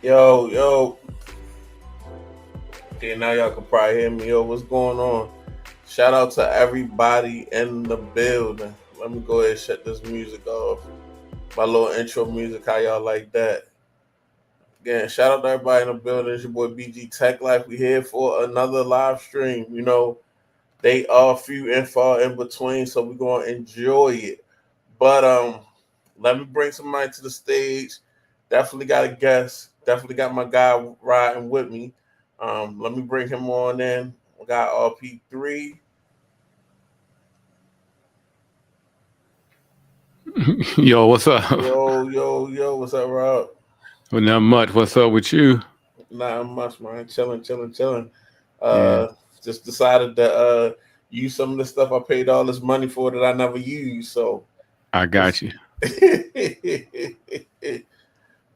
Yo, yo. Okay, now y'all can probably hear me. Yo, what's going on? Shout out to everybody in the building. Let me go ahead and shut this music off. My little intro music, how y'all like that? Again, shout out to everybody in the building. It's your boy BG Tech Life. We here for another live stream. They are few and far in between, so we're gonna enjoy it. But let me bring somebody to the stage. Definitely got a guest. Definitely got my guy riding with me. Let me bring him on in. We got RP3. Yo, what's up? Yo, yo, yo. What's up, Rob? Well, not much. What's up with you? Not much, man. Chilling, chilling, chilling. Yeah, Uh, just decided to use some of the stuff I paid all this money for that I never used. So, I got it's- you.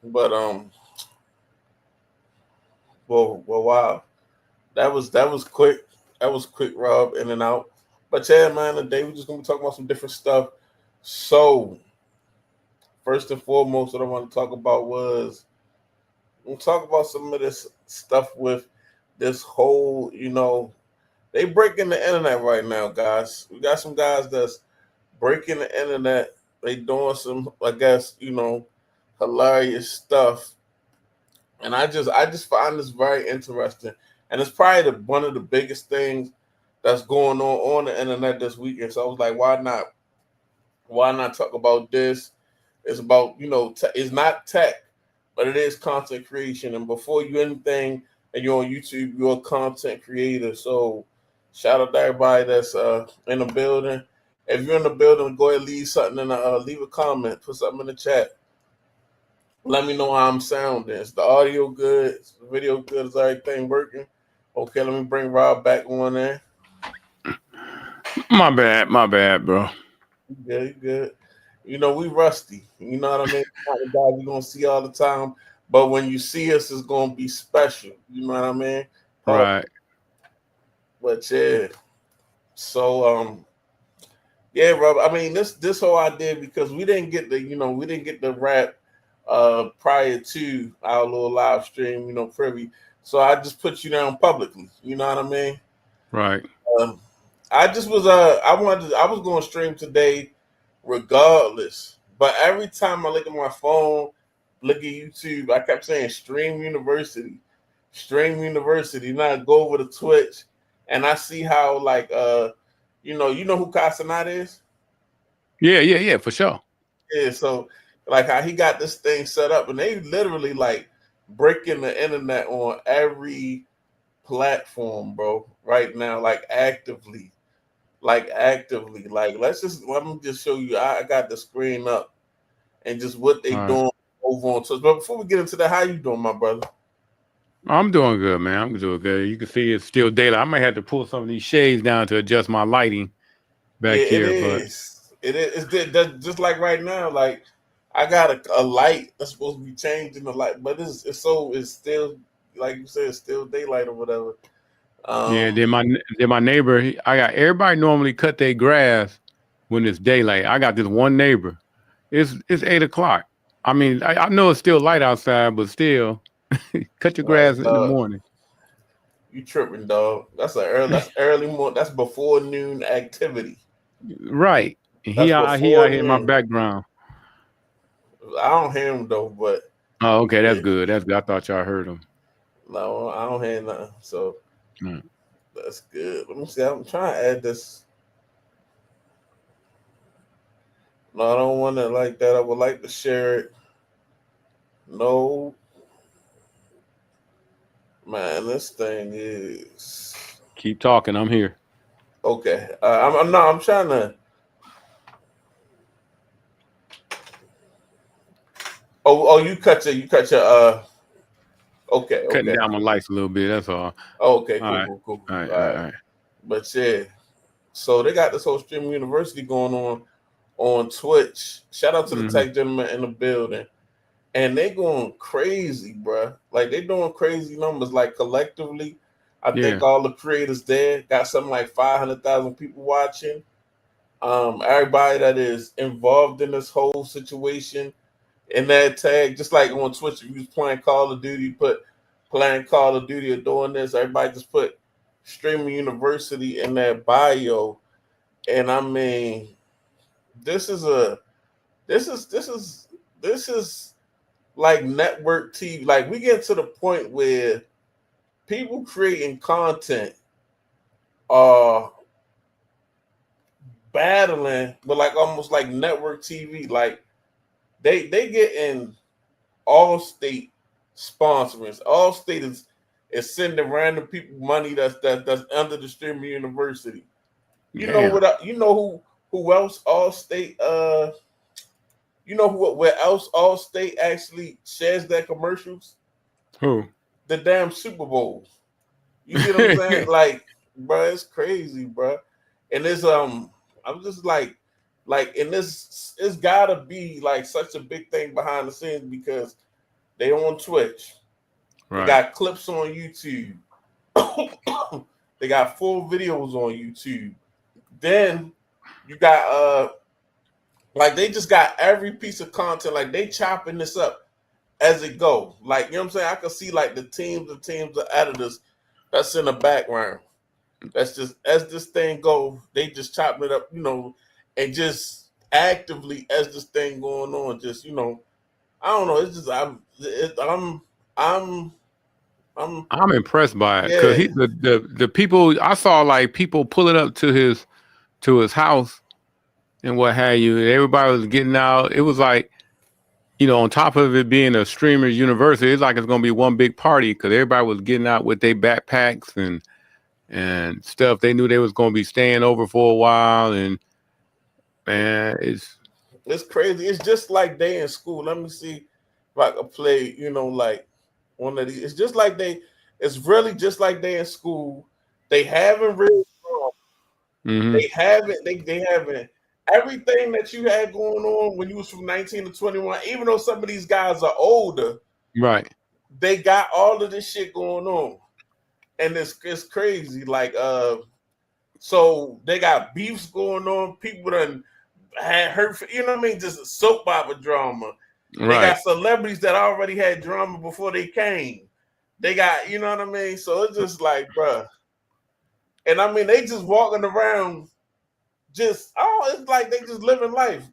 but well, wow. That was quick. That was quick, Rob, in and out. But yeah, man, today we're just gonna be talking about some different stuff. So first and foremost, what I want to talk about was we'll talk about some of this stuff with this whole, they breaking the internet right now, guys. We got some guys that's breaking the internet. They doing some, I guess, hilarious stuff. And I just find this very interesting. And it's probably one of the biggest things that's going on the internet this weekend. So I was like, why not talk about this? It's about it's not tech, but it is content creation. And before you anything, and you're on YouTube, you're a content creator. So shout out to everybody that's in the building. If you're in the building, go ahead and leave something in leave a comment, put something in the chat. Let me know how I'm sounding. Is the audio good? Is the video good? Is everything working? Okay, let me bring Rob back on there. My bad, bro. You good, you good. We rusty. You know what I mean? Not the guys you're gonna see all the time. But when you see us, it's gonna be special. You know what I mean? Uh, Right. but yeah. So yeah, Rob. I mean this whole idea because we didn't get the rap prior to our little live stream, privy. So I just put you down publicly. You know what I mean? Right. Um, I just was I was going to stream today regardless. But every time I look at my phone, look at YouTube, I kept saying Stream University. Now I go over to Twitch and I see how like you know who Cenat is? Yeah, for sure. Yeah, so like how he got this thing set up and they literally like breaking the internet on every platform, bro, right now, like actively. Like let me just show you. I got the screen up and just what they All right. doing over on Twitch. But before we get into that, how you doing, my brother? I'm doing good, man. I'm doing good. You can see it's still daylight. I might have to pull some of these shades down to adjust my lighting Yeah, back it here, but is. It is. That's just like right now. Like I got a light that's supposed to be changing the light, but it's still like you said, it's still daylight or whatever. yeah. Um, Then my neighbor. I got everybody normally cut their grass when it's daylight. I got this one neighbor. It's 8 o'clock. I mean, I know it's still light outside, but still, cut your like grass in the morning. you tripping, dog? That's early morning. That's before noon activity. Right. And he That's out he before out here in my noon. background. I don't hear him though, but Oh, okay, that's yeah, good. That's good. I thought y'all heard him. no, I don't hear nothing. So Mm. that's good. Let me see. I'm trying to add this. No, I don't want it like that. I would like to share it. No, man, this thing is Keep talking. I'm here. okay. I'm no, I'm trying to. You cut your. Okay, Cutting okay, down my lights a little bit. That's all. okay. All Cool, right. cool, cool. All right. All All right. right, All right. but yeah. So they got this whole streaming university going on Twitch. Shout out to the Mm-hmm. tech gentleman in the building. And they going crazy, bruh. Like they doing crazy numbers. Like collectively, I think Yeah. all the creators there got something like 500,000 people watching. Everybody that is involved in this whole situation in that tag, just like on Twitch, if you was playing Call of Duty, put playing Call of Duty or doing this, everybody just put streaming university in that bio. And I mean, this is a this is this is this is like network TV. Like we get to the point where people creating content are battling, but like almost like network TV. Like they get in all state sponsorings. All state is sending random people money that's under the streaming university. You know Damn. what? You know who else all state you know who where else all state actually shares their commercials? Who? The damn Super Bowl. You see what I'm saying? Like, bro, it's crazy, bro. And it's I'm just like, and this it's gotta be like such a big thing behind the scenes because they on Twitch, they Right. got clips on YouTube, they got full videos on YouTube. Then you got like they just got every piece of content, like they chopping this up as it go. Like, you know what I'm saying? I can see like the teams of editors that's in the background. That's just as this thing go, they just chopping it up, and just actively as this thing going on, just I don't know. It's just I'm I'm I'm impressed by it because yeah. the people I saw, like people pulling up to his house and what have you. Everybody was getting out. It was like, on top of it being a streamers university, it's like it's gonna be one big party because everybody was getting out with their backpacks and stuff. They knew they was gonna be staying over for a while, and man, It's crazy. It's just like they in school. Let me see if I can play, like one of these. It's just like it's really just like they in school. They haven't really mm-hmm, they haven't everything that you had going on when you was from 19 to 21, even though some of these guys are older, right, they got all of this shit going on. And it's crazy. Like so they got beefs going on, people done had hurt, you know what I mean? Just soap opera drama. They right, got celebrities that already had drama before they came. They got, you know what I mean? So it's just like, bruh. And I mean, they just walking around, it's like they just living life.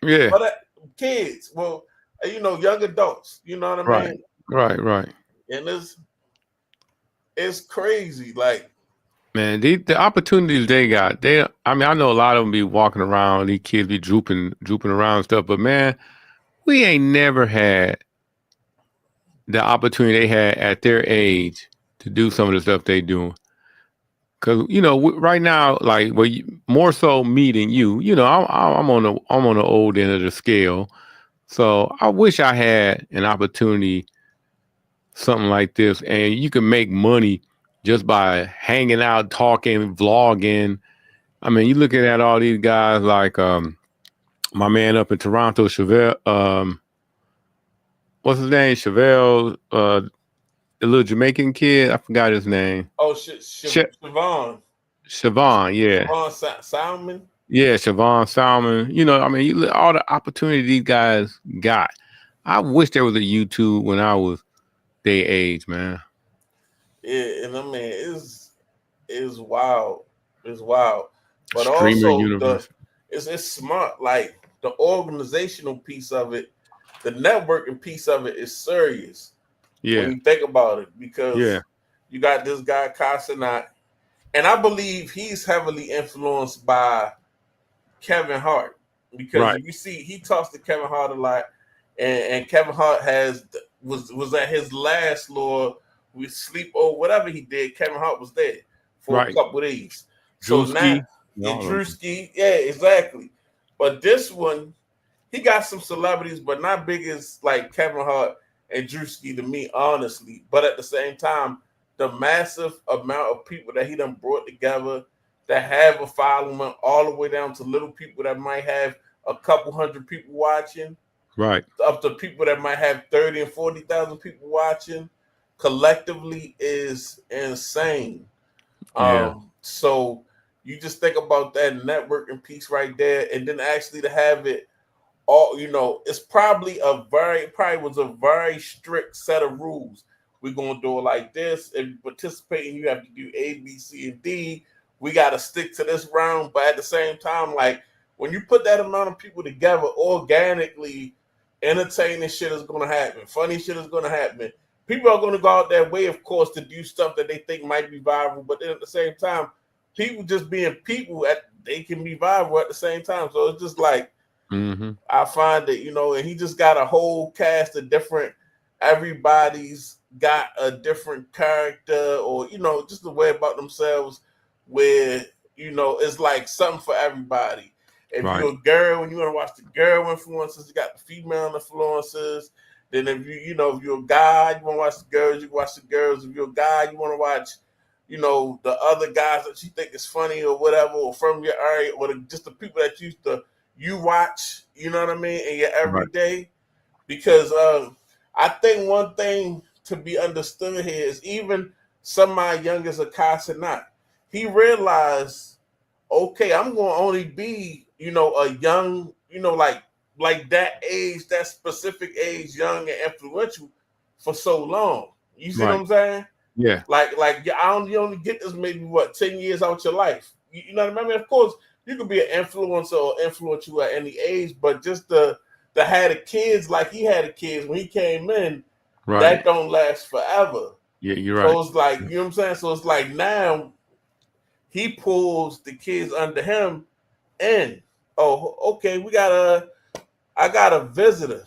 yeah, But kids, well, young adults, you know what I right, mean? right. And it's crazy. Like, Man, the opportunities they got, I mean, I know a lot of them be walking around, these kids be drooping around and stuff, but man, we ain't never had the opportunity they had at their age to do some of the stuff they doing. Cause right now, like, well, more so me than you. I'm on the old end of the scale, so I wish I had an opportunity, something like this, and you can make money just by hanging out, talking, vlogging. I mean, you looking at all these guys like my man up in Toronto, Chevelle. What's his name? Chevelle, the little Jamaican kid. I forgot his name. oh shit, Siobhan, Siobhan, yeah. Salmon. Yeah, Siobhan Salmon. I mean, all the opportunity these guys got. I wish there was a YouTube when I was their age, man. Yeah, and I mean it's wild. It's wild. But Streamer also Universe. it's smart. Like the organizational piece of it, the networking piece of it is serious when Yeah, you think about it, yeah, because you got this guy Cenat, and I believe he's heavily influenced by Kevin Hart, because right, if you see, he talks to Kevin Hart a lot, and Kevin Hart was at his last Lord with sleep or whatever he did. Kevin Hart was there for a right. couple of days. So now, Drewski. yeah, All of them. Drewski, yeah, exactly. But this one, he got some celebrities, but not big as like Kevin Hart and Drewski to me, honestly. But at the same time, the massive amount of people that he done brought together that have a following, all the way down to little people that might have a couple hundred people watching, Right. up to people that might have 30 and 40,000 people watching, collectively is insane. Yeah. So you just think about that networking piece right there, and then actually to have it all it's probably probably was a very strict set of rules. We're gonna do it like this. If you participate, you have to do A, B, C, and D. We gotta stick to this round, but at the same time, like when you put that amount of people together organically, entertaining shit is gonna happen. Funny shit is gonna happen. People are gonna go out their way, of course, to do stuff that they think might be viral, but then at the same time, people just being people they can be viral at the same time. So it's just like Mm-hmm. I find that, and he just got a whole cast of different, everybody's got a different character or, just the way about themselves where, it's like something for everybody. If Right. you're a girl and you want to watch the girl influencers, you got the female influencers. Then if if you're a guy, you want to watch the girls, you can watch the girls. If you're a guy, you want to watch, the other guys that you think is funny or whatever, or from your area, or just the people that you watch, you know what I mean, in your Right. everyday. Because I think one thing to be understood here is even somebody young as a Cenat, he realized, okay, I'm gonna only be, a young, like that age, that specific age, young and influential for so long. You see what Right. I'm saying? Yeah. Like you only get this maybe 10 years out your life. You know what I mean? Of course, you could be an influencer or influence you at any age, but just to have the kids like he had the kids when he came in, Right. that don't last forever. Yeah, you're right. So it's like, you know what I'm saying? So it's like now he pulls the kids under him in. Oh, okay, I got a visitor.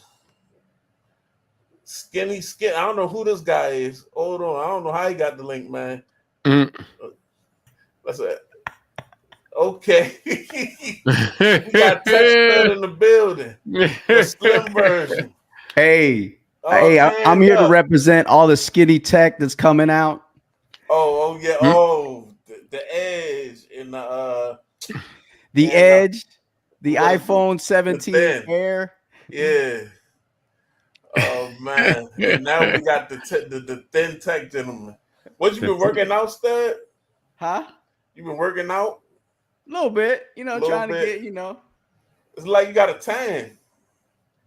Skinny skin. I don't know who this guy is. Hold on. I don't know how he got the link, man. Mm. That's it. Okay. We got Texted in the building. The slim version. Hey, Oh, hey, I'm stand here to up. represent all the skinny tech that's coming out. Oh, yeah. Mm. Oh, the edge in The and Edge, the what is it? iPhone The 17 thin. Air. Yeah. Oh man. And now we got the thin tech gentleman. What you been working out, stud? Huh? You been working out A little bit, a little trying to bit? get, It's like you got a tan.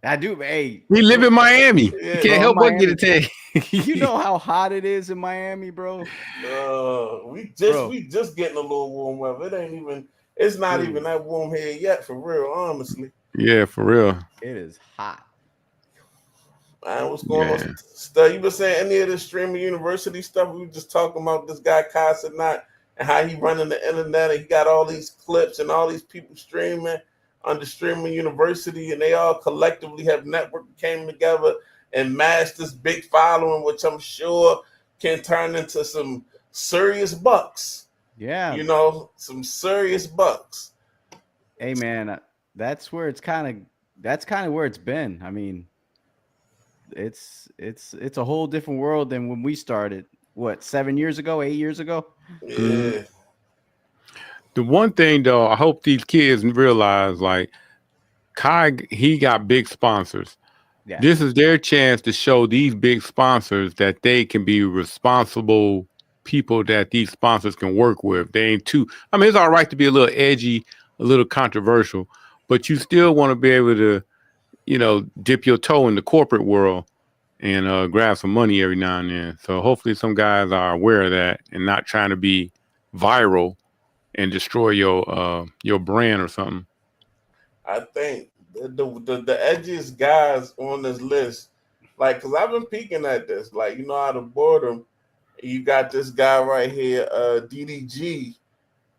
I do. Hey, We live in Miami. You Yeah. can't bro, help but get a Miami. tan. You know how hot it is in Miami, bro? Bro, We just getting a little warm weather. It ain't even. It's not even dude, that warm here yet, for real. Honestly, Yeah, for real. it is hot. man, what's going on? Yeah. Stuff you been saying any of this streaming university stuff? We were just talking about this guy Cenat and how he running the internet and he got all these clips and all these people streaming under streaming university, and they all collectively have networked, came together and massed this big following, which I'm sure can turn into some serious bucks. Yeah. Some serious bucks. Hey, man, that's kind of where it's been. I mean, it's a whole different world than when we started. What, 7 years ago, 8 years ago? Mm. Yeah. The one thing though, I hope these kids realize, like Kai, he got big sponsors. Yeah. This is their chance to show these big sponsors that they can be responsible people that these sponsors can work with. They ain't too. I mean, it's all right to be a little edgy, a little controversial, but you still want to be able to, dip your toe in the corporate world and grab some money every now and then. So hopefully, some guys are aware of that and not trying to be viral and destroy your brand or something. I think the edgiest guys on this list, like, cause I've been peeking at this, like, out of boredom, you got this guy right here, DDG,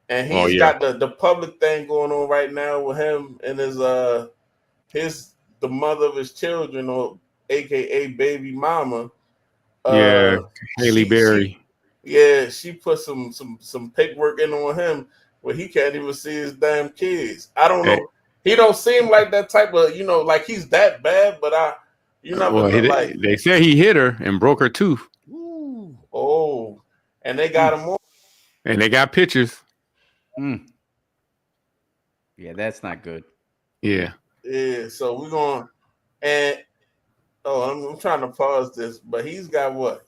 and Oh he's yeah, got the public thing going on right now with him and his the mother of his children, or AKA baby mama. yeah, Haley She Berry. yeah, she put some paperwork in on him where he can't even see his damn kids. I don't Eh, know. He don't seem like that type of, like he's that bad, but you never well, know. Like, they said he hit her and broke her tooth, Ooh. oh, and they got Mm, him on. and they got pictures. mm. Yeah, that's not good. Yeah, Yeah, so we're going, and I'm trying to pause this, but he's got what,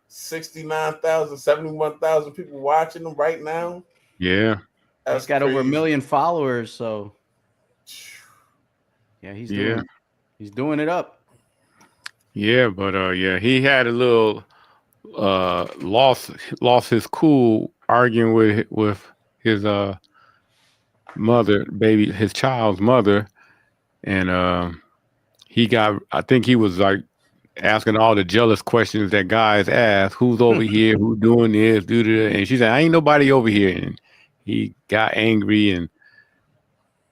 69,000, 71,000 people watching him right now. yeah. He's That's got over 1 crazy. million followers, so Yeah, he's Yeah. doing it up. Yeah, but yeah, he had a little lost his cool arguing with his mother, his child's mother, and he got. I think he was like asking all the jealous questions that guys ask. Who's over here? Who doing this? Do that? And she said, "I ain't nobody over here." And he got angry, and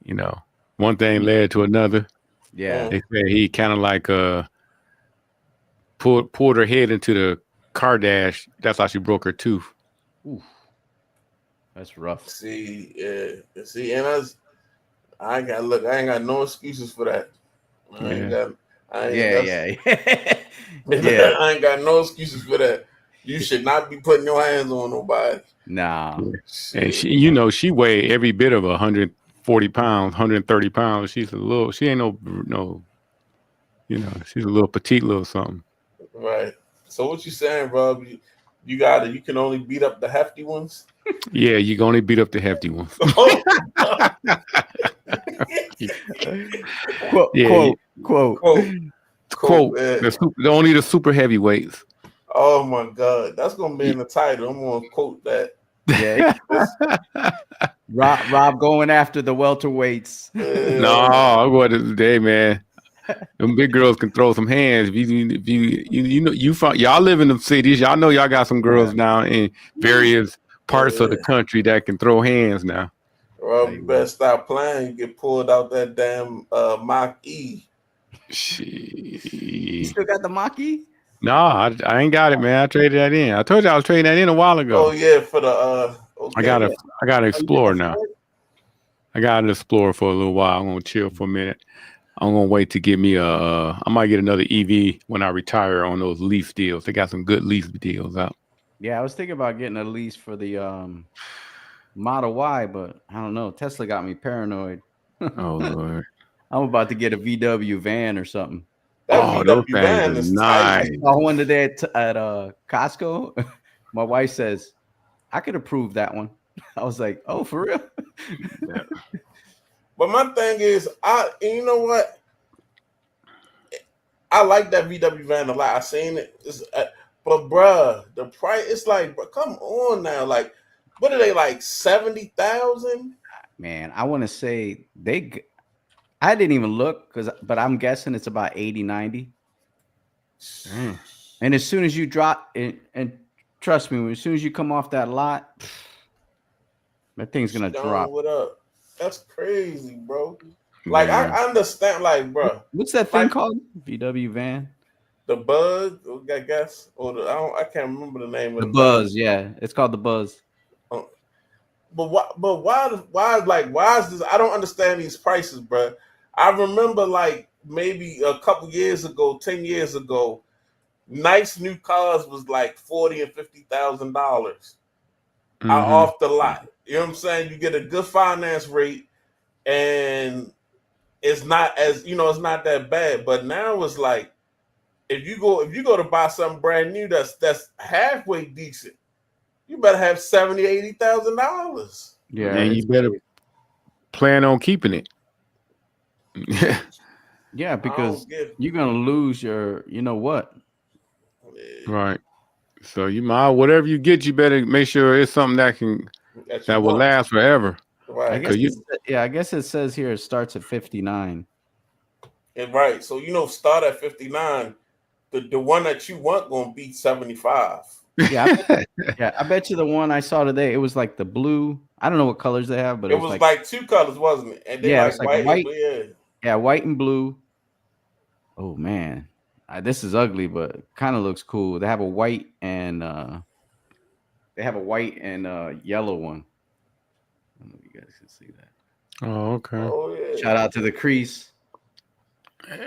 you know, one thing led to another. Yeah. Mm. They said he kind of like pulled her head into the car dash. That's how she broke her tooth. Oof, that's rough. See, yeah, see, and I ain't got no excuses for that. I ain't Yeah. got, I ain't, Yeah, that's, yeah, yeah. I ain't got no excuses for that. You should not be putting your hands on nobody. Nah. Yeah. And Shit. she weighed every bit of 140 pounds, 130 pounds. She ain't no, she's a little petite little something. Right. So what you saying, Rob? You can only beat up the hefty ones. Yeah, you can only beat up the hefty ones. Oh, Quote, Yeah, quote, quote. quote, quote. quote, only the super heavyweights. Oh my God, that's gonna be in the title. I'm gonna quote that. Yeah. Rob going after the welterweights. No, I'm going to today, man. Them big girls can throw some hands. Y'all live in them cities. Y'all know y'all got some girls down in various parts of the country that can throw hands now. Rob, you better stop playing. You get pulled out that damn Mach E. You still got the Maki? No, I ain't got it, man. I traded that in. I told you I was trading that in a while ago. Oh yeah, for the okay. I gotta explore now. I got to explore for a little while. I'm gonna chill for a minute. I'm gonna wait to get me I might get another EV when I retire on those lease deals. They got some good lease deals out. Yeah, I was thinking about getting a lease for the Model Y, but I don't know. Tesla got me paranoid. Oh Lord. I'm about to get a VW van or something. That Those VW things van are is nice. tight. I saw one today at Costco. My wife says, I could approve that one. I was like, oh, for real? Yeah. But my thing is, you know what? I like that VW van a lot. I seen it, but bruh, the price. It's like, bro, come on now. Like, what are they like 70,000? Man, I want to say I didn't even look but I'm guessing it's about 80, 90. Dang. And as soon as you drop it, and trust me, as soon as you come off that lot, that thing's gonna drop. What up? That's crazy, bro. Like Man. I understand, like, bro, What's that thing like called? VW van. the Buzz, I guess, or I can't remember the name The of the van. Buzz, yeah, it's called the Buzz. But why is this? I don't understand these prices, bro. I remember like maybe a couple years ago, 10 years ago, nice new cars was like $40,000 and $50,000 out Mm-hmm. off the lot. You know what I'm saying? You get a good finance rate, and it's not it's not that bad. But now it's like if you go to buy something brand new that's halfway decent, you better have $70,000-$80,000. Yeah, And you better plan on keeping it. yeah, because you're gonna lose your, you know what? Right. So whatever you get, you better make sure it's something that will last forever. Right. I guess it says here it starts at 59. And right. So start at 59. The one that you want gonna be 75. Yeah, I bet you the one I saw today, it was like the blue. I don't know what colors they have, but it was like two colors, wasn't it? And they yeah, like it's like white. Yeah. Yeah, white and blue. Oh man, this is ugly, but kind of looks cool. They have a white and yellow one. I don't know if you guys can see that. Oh, okay. Oh yeah. Shout out to the crease.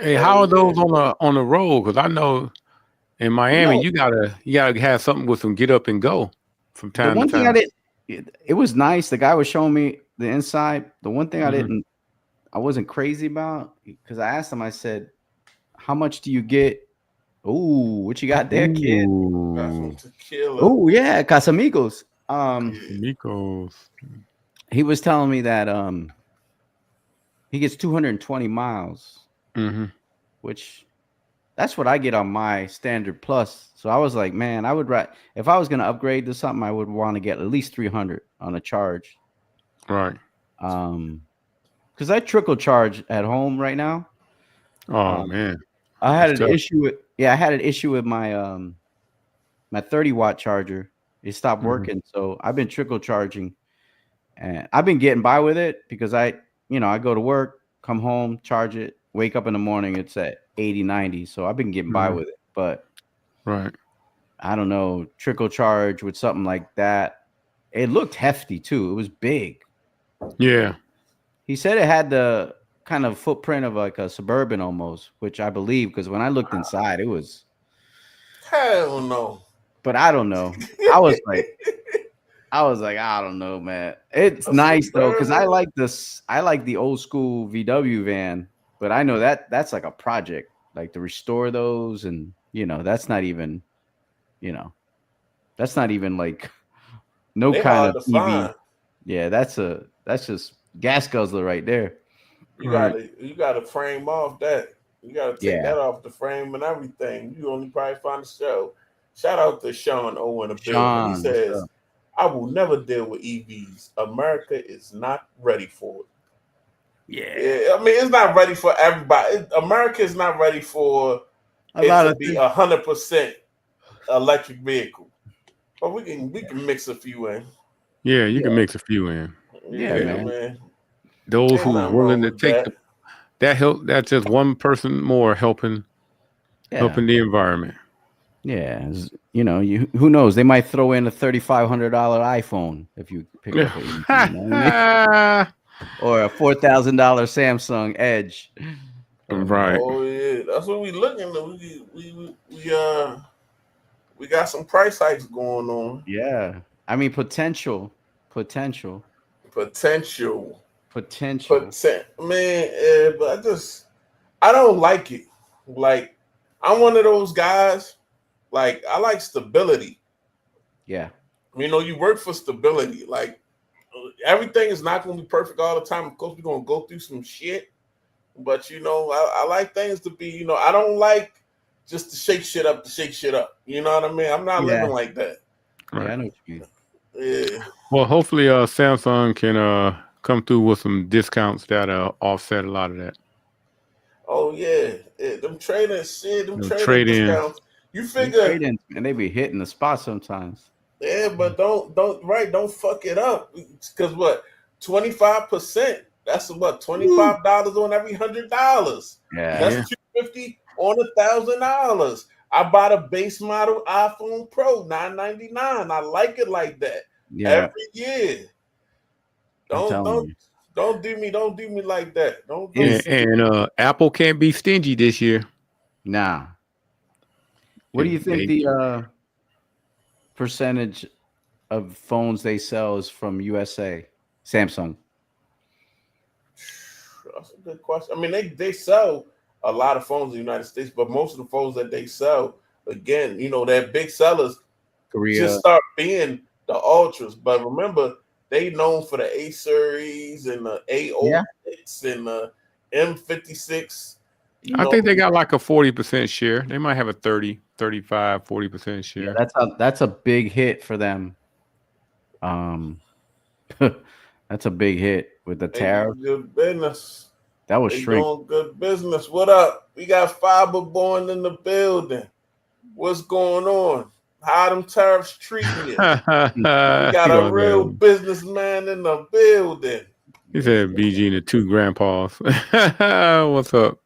Hey, how are those on the road? Because I know in Miami you gotta have something with some get up and go from time to time. It was nice. The guy was showing me the inside. The one thing I wasn't crazy about, because I asked him, I said, how much do you get? Ooh, what you got there, kid? Oh yeah, Casamigos. Casamigos. He was telling me that he gets 220 miles, Mm-hmm. which that's what I get on my standard plus. So I was like, man, I would if I was gonna upgrade to something, I would want to get at least 300 on a charge. Right. Because I trickle charge at home right now. Oh Um, man, I had that's an tough. issue with I had an issue with my 30-watt charger. It stopped Mm-hmm. working, so I've been trickle charging, and I've been getting by with it because I go to work, come home, charge it, wake up in the morning, it's at 80, 90. So I've been getting by Mm-hmm. with it, but Right. I don't know, trickle charge with something like that. It looked hefty too. It was big. Yeah. He said it had the kind of footprint of like a Suburban almost, which I believe because when I looked inside, it was. Hell no. But I don't know. I was like, I don't know, man. It's A nice though because I Suburban? like this. I like the old school VW van, but I know that that's like a project, like to restore those, and that's not even, you know, that's not even like no They kind hard of to EV. find. Yeah, that's just gas guzzler right there. Right. You gotta frame off that. You gotta take Yeah, that off the frame and everything. You only probably find the show. Shout out to Sean O in the building. He Sean, what's says, up? I will never deal with EVs. America is not ready for it. Yeah, Yeah, I mean it's not ready for everybody. America is not ready for a it lot to of be things. 100% electric vehicle. But we can mix a few in. Yeah, you can Yeah, mix a few in. yeah, Yeah, man. man. Those Ain't who's nothing wrong willing to with take that. that help. That's just one person more Yeah, helping the environment. yeah. You who knows? They might throw in a $3,500 iPhone if you pick up an EV. You know what I mean? Or a $4,000 Samsung Edge. Right. Oh yeah, that's what we looking at. We got some price hikes going on. Yeah, I mean potential, Potential, potential. man. But I don't like it. Like I'm one of those guys. Like I like stability. Yeah, You work for stability. Like everything is not going to be perfect all the time. Of course, we're going to go through some shit. But I like things to be. I don't like just to shake shit up to shake shit up. You know what I mean? I'm not yeah, living like that. yeah. Right. I know what you mean. Yeah. Well, hopefully, Samsung can come through with some discounts that offset a lot of that. Oh yeah. Them trading shit. Them trading Trade ins. discounts. You Them figure, trade-ins, and they be hitting the spot sometimes. yeah, but don't fuck it up. Because what? 25%. That's what, Woo. $25 on every $100. Yeah, That's Yeah. $250 on $1,000. I bought a base model iPhone Pro, $999. I like it like that. yeah. Every year. I'm Don't telling don't you. don't do me like that. Don't And, Is do and Apple can't be stingy this year. Nah. What do you think They the percentage of phones they sell is from USA? Samsung. That's a good question. I mean, they sell a lot of phones in the United States, but most of the phones that they sell, again, their big sellers just Korea. start being the ultras. But remember, they known for the A series and the Yeah. A06 and the M56. You I know, think they got like a 40% share. They might have a 30, 35, 40% Yeah, share. that's a big hit for them. Um that's a big hit with the they tariff. doing good business. That was They shrink. doing good business. What up? We got Fiber Born in the building. What's going on? How them tariffs treating you? We He got a gonna real say, businessman in the building. he said BG and the two grandpas. What's up?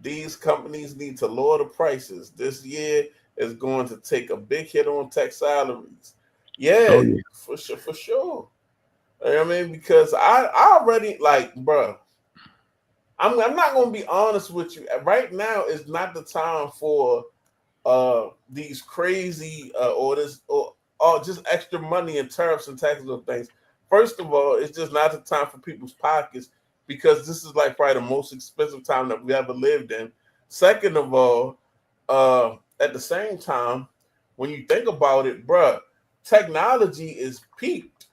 These companies need to lower the prices. This year is going to take a big hit on tech salaries. Oh Yeah, yeah. for sure, for sure. You know what I mean, because I already like, bruh, I'm not gonna be honest with you. Right now is not the time for these crazy or just extra money and tariffs and taxes and things. First of all, it's just not the time for people's pockets because this is like probably the most expensive time that we ever lived in. Second of all, at the same time, when you think about it, bruh, technology is peaked.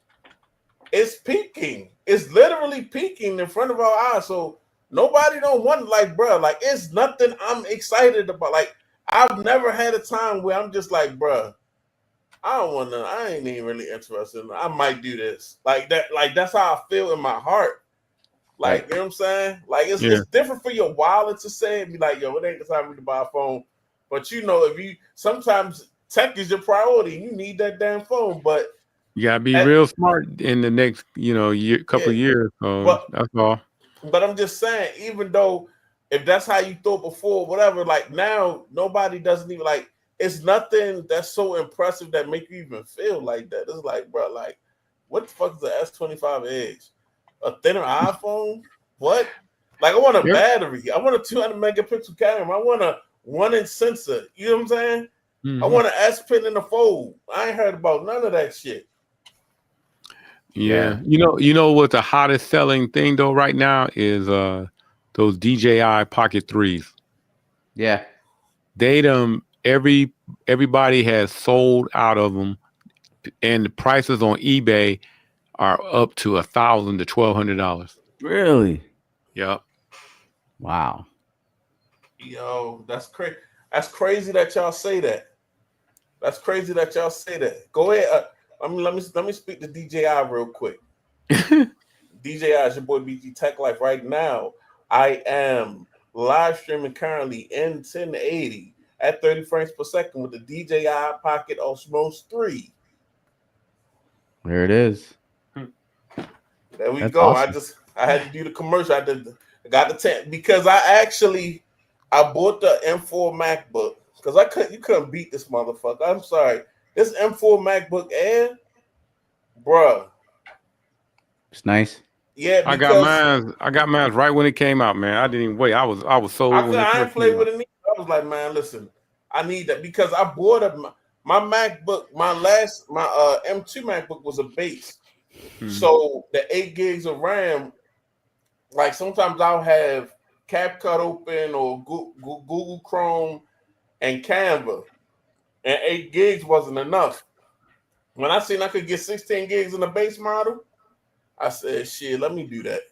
it's peaking. It's literally peaking in front of our eyes. So nobody don't want like, bro. Like it's nothing I'm excited about. Like I've never had a time where I'm just like, bro. I don't want to. I ain't even really interested. I might do this like that. Like that's how I feel in my heart. Like Right. you know what I'm saying. Like Yeah. it's different for your wallet to say and be like, yo, it ain't the time for me to buy a phone. But you know, if you sometimes tech is your priority, you need that damn phone. But You gotta be at, real smart in the next, couple yeah, of years. So but that's all. But I'm just saying, even though if that's how you thought before, whatever, like now nobody doesn't even like it's nothing that's so impressive that make you even feel like that. It's like, bro, like what the fuck is the S25 Edge? A thinner iPhone? What? Like I want a Yep. battery. I want a 200 megapixel camera. I want a 1-inch sensor. You know what I'm saying? I Hmm. want an S Pen in the fold. I ain't heard about none of that shit. Yeah. Yeah. You know what the hottest selling thing though right now is those DJI Pocket 3s. Yeah. They everybody has sold out of them, and the prices on eBay are up to $1,000 to $1,200. Really? Yep. Wow. Yo, that's crazy. That's crazy that y'all say that. That's crazy that y'all say that. Go ahead. Let me speak to DJI real quick. DJI is your boy BG Tech Life. Right now, I am live streaming currently in 1080 at 30 frames per second with the DJI Pocket Osmos 3. There it is. There we That's go. awesome. I had to do the commercial. I got the 10 because I bought the M4 MacBook because you couldn't beat this motherfucker. I'm sorry. This M4 MacBook Air, bruh. It's nice. Yeah, I got because mine. I got mine right when it came out, man. I didn't even wait. I was sold when it I ain't first played came with out. it. I was like, man, listen, I need that because I bought my MacBook. My M2 MacBook was a base, Hmm. so the 8 gigs of RAM. Like sometimes I'll have CapCut open or Google Chrome and Canva, and 8 gigs wasn't enough. When I seen I could get 16 gigs in the base model, I said, shit, let me do that.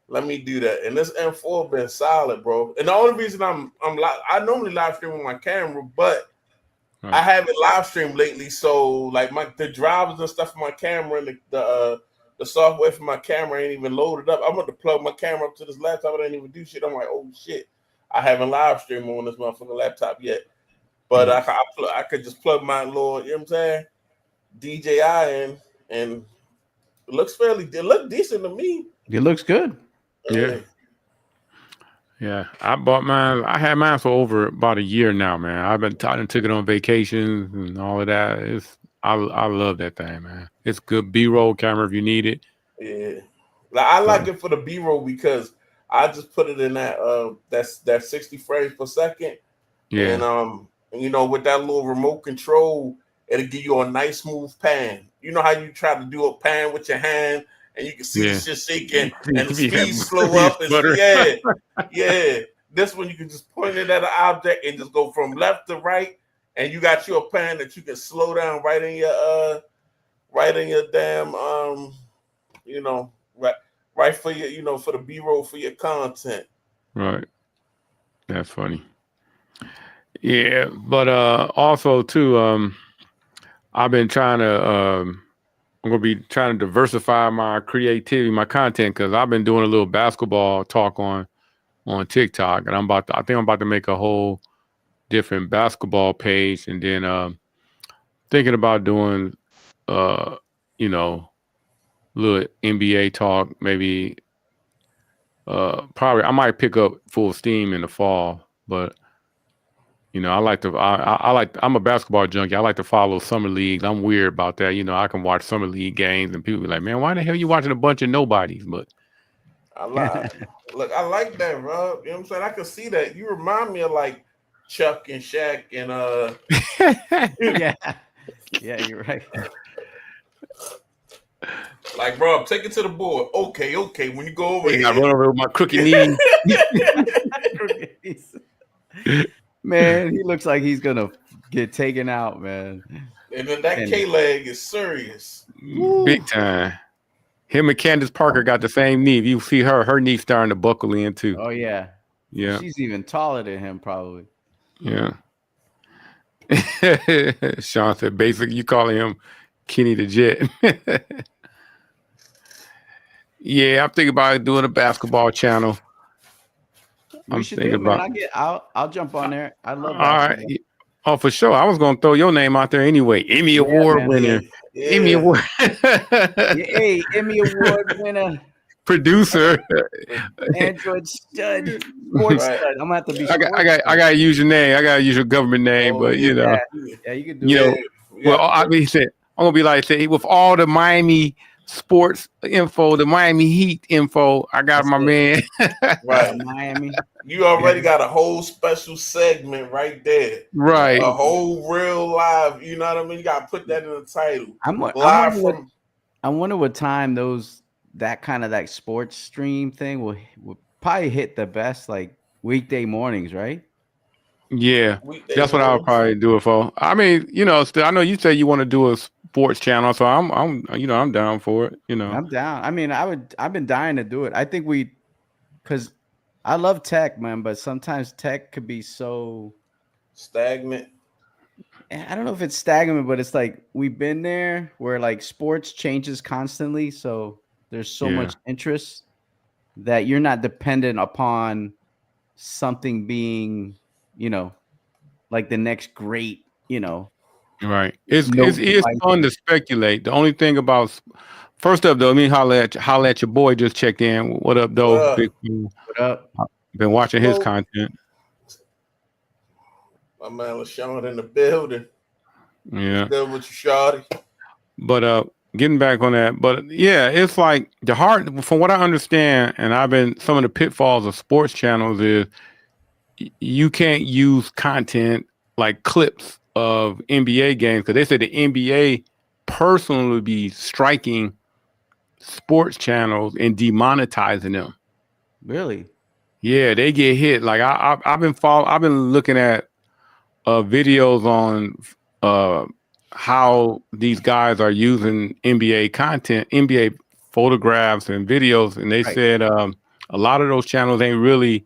Let me do that. And this M4 been solid, bro. And the only reason I normally live stream with my camera, but I Right. haven't live streamed lately. So like the drivers and stuff for my camera and the software for my camera ain't even loaded up. I'm going to plug my camera up to this laptop. I didn't even do shit. I'm like, oh shit, I haven't live streamed on this motherfucking laptop yet. But Mm. I could just plug my little, you know what I'm saying, DJI in, and it look decent to me. It looks good. Yeah. Yeah. Yeah. I bought mine. I had mine for over about a year now, man. I done took it on vacations and all of that. I love that thing, man. It's good B-roll camera if you need it. Yeah, like I like So it for the B roll because I just put it in that 60 frames per second, and yeah. with that little remote control, it'll give you a nice smooth pan. You know how you try to do a pan with your hand, and you can see the Yeah. shit shaking, and the Yeah. speed slow Be up. sputter. Yeah, yeah. This one you can just point it at an object and just go from left to right, and you got you a pan that you can slow down right in your damn you know, right for your, for the B roll for your content. Right. That's funny. Yeah. But also too, I've been trying to I'm gonna be trying to diversify my creativity, my content, because I've been doing a little basketball talk on TikTok, and I think I'm about to make a whole different basketball page, and then thinking about doing uh you know little NBA talk, maybe probably I might pick up full steam in the fall, but I like to I'm a basketball junkie. I like to follow summer leagues. I'm weird about that. I can watch summer league games and people be like, man, why the hell you watching a bunch of nobodies? But I like look, I like that, Rob. You know what I'm saying? I can see that. You remind me of like Chuck and Shaq and Yeah. Yeah, you're right. like Rob, take it to the board. Okay, okay. When you go over I here. run over with my crooked Yeah. knee. Man, he looks like he's gonna get taken out, man. And then that And K leg is serious. woo, Big time. Him and Candace Parker got the same knee. If you see her knee starting to buckle in too. Oh yeah. Yeah. She's even taller than him, probably. Yeah. Sean said, basically, you calling him Kenny the Jet. Yeah, I'm thinking about doing a basketball channel. We I'm should thinking do it, man. about. I'll jump on there. I love All right. basketball. Oh, for sure. I was gonna throw your name out there anyway. Emmy Yeah, Award man. winner. Yeah. Emmy Award Yeah, hey, Emmy Award winner, producer. Android stud, sports Right. stud. I'm gonna have to be. I gotta use your name. I gotta use your government name, Oh, but you know, Yeah, you can do you it. know. Well, I mean, he said I'm gonna be like say with all the Miami sports info, the Miami Heat info. I got That's my it. man. Right. Miami. You already got a whole special segment right there. Right. A whole real live. You know what I mean? You gotta put that in the title. I wonder what time that kind of like sports stream thing will probably hit the best, like weekday mornings, right? Yeah, Weekday that's what I would mornings. probably do it for. I mean, you know, still, I know you say you want to do a sports channel, so I'm down for it. You know, I'm down. I mean, I've been dying to do it. I think because I love tech, man, but sometimes tech could be so Stagnant. I don't know if it's stagnant, but it's like we've been there where like sports changes constantly. So there's so Yeah. much interest that you're not dependent upon something being, like the next great, right. It's No it's fun to speculate. The only thing about first up though, let me holler at your boy just checked in. What up, though? What up? Big fool. What up? Been watching his Hello. content. My man LaShawn in the building. Yeah. Good with you, Shawty. But getting back on that, but yeah, it's like the hard from what I understand, and some of the pitfalls of sports channels is you can't use content like clips of NBA games because they said the NBA personally would be striking sports channels and demonetizing them. Really? Yeah, they get hit. Like I've been looking at videos on how these guys are using NBA content, NBA photographs and videos, and they said a lot of those channels ain't really.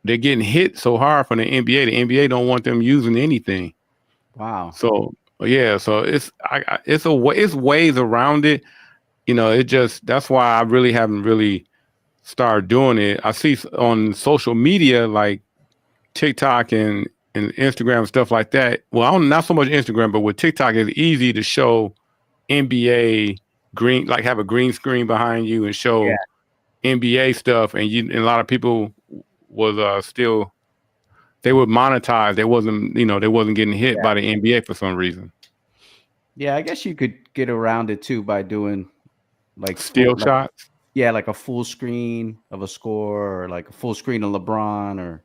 They're getting hit so hard from the NBA. The NBA don't want them using anything. Wow. So yeah, so it's ways around it. You know, that's why I really haven't really started doing it. I see on social media like TikTok and Instagram and stuff like that. Well, not so much Instagram, but with TikTok, it's easy to show NBA green, like have a green screen behind you and show NBA stuff, and a lot of people was still they would monetize. They wasn't getting hit by the NBA for some reason. Yeah, I guess you could get around it too by doing like still shots. Yeah, like a full screen of a score or like a full screen of LeBron or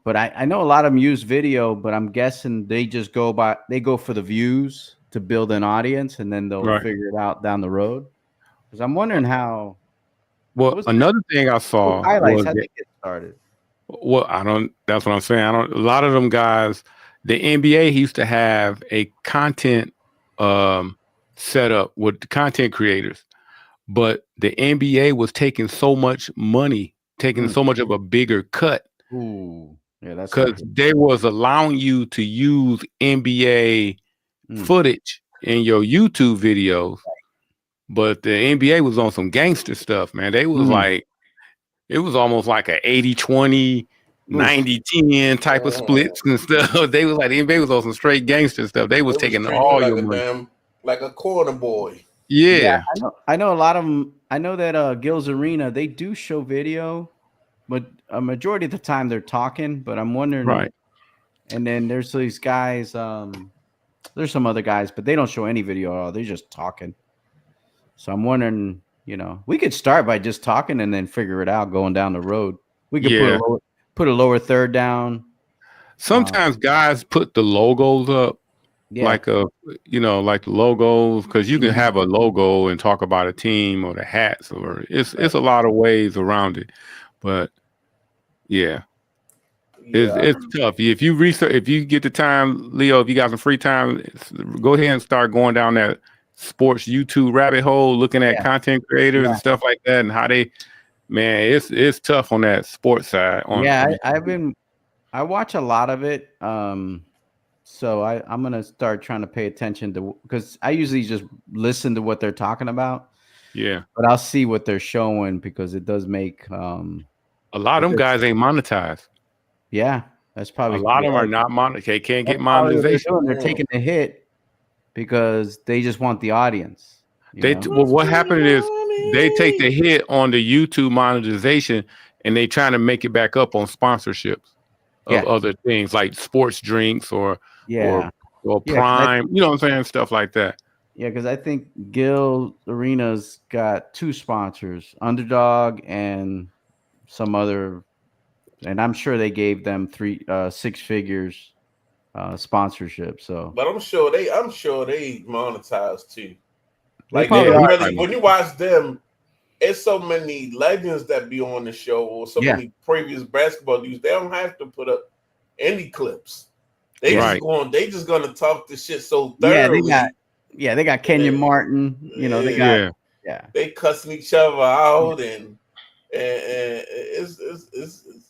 but I know a lot of them use video, but I'm guessing they just go for the views to build an audience and then they'll figure it out down the road. Because I'm wondering how. Well, another thing I saw highlights. How did it get started? Well, that's what I'm saying. A lot of them guys, the NBA used to have a content set up with the content creators, but the NBA was taking so much money, taking so much of a bigger cut. Ooh, yeah, that's because they was allowing you to use NBA footage in your YouTube videos, but the NBA was on some gangster stuff, man. They was like, it was almost like a 80-20, 90-10 type of splits and stuff. They was like, the NBA was on some straight gangster stuff. They was taking all your money. Like a corner boy. Yeah. I know a lot of them. I know that Gil's Arena, they do show video, but a majority of the time they're talking, but I'm wondering. Right. And then there's these guys, there's some other guys, but they don't show any video at all. They're just talking. So I'm wondering, we could start by just talking and then figure it out going down the road. We could put a lower third down. Sometimes guys put the logos up, like the logos, because you can have a logo and talk about a team or the hats, or it's a lot of ways around it. But it's tough. If you get the time, Leo, if you got some free time, go ahead and start going down that sports YouTube rabbit hole, looking at Yeah. content creators and stuff like that, and how they, man, it's tough on that sports side. I watch a lot of it. So I'm gonna start trying to pay attention to, because I usually just listen to what they're talking about. Yeah, but I'll see what they're showing, because it does make a lot of them guys ain't monetized. Yeah, that's probably A lot of them are not monetized. They can't get monetization. They're taking the hit because they just want the audience. Well, what happened is they take the hit on the YouTube monetization, and they trying to make it back up on sponsorships of other things like sports drinks or Prime. You know what I'm saying? Stuff like that. Yeah, because I think Gil Arenas got 2 sponsors, Underdog and some other, and I'm sure they gave them 6 figures sponsorship. So, but I'm sure they monetize too. Like when you watch them, it's so many legends that be on the show, or so many previous basketball dudes. They don't have to put up any clips. They just gonna talk the shit so thoroughly. They got Kenyon Martin. They cussing each other out, and it's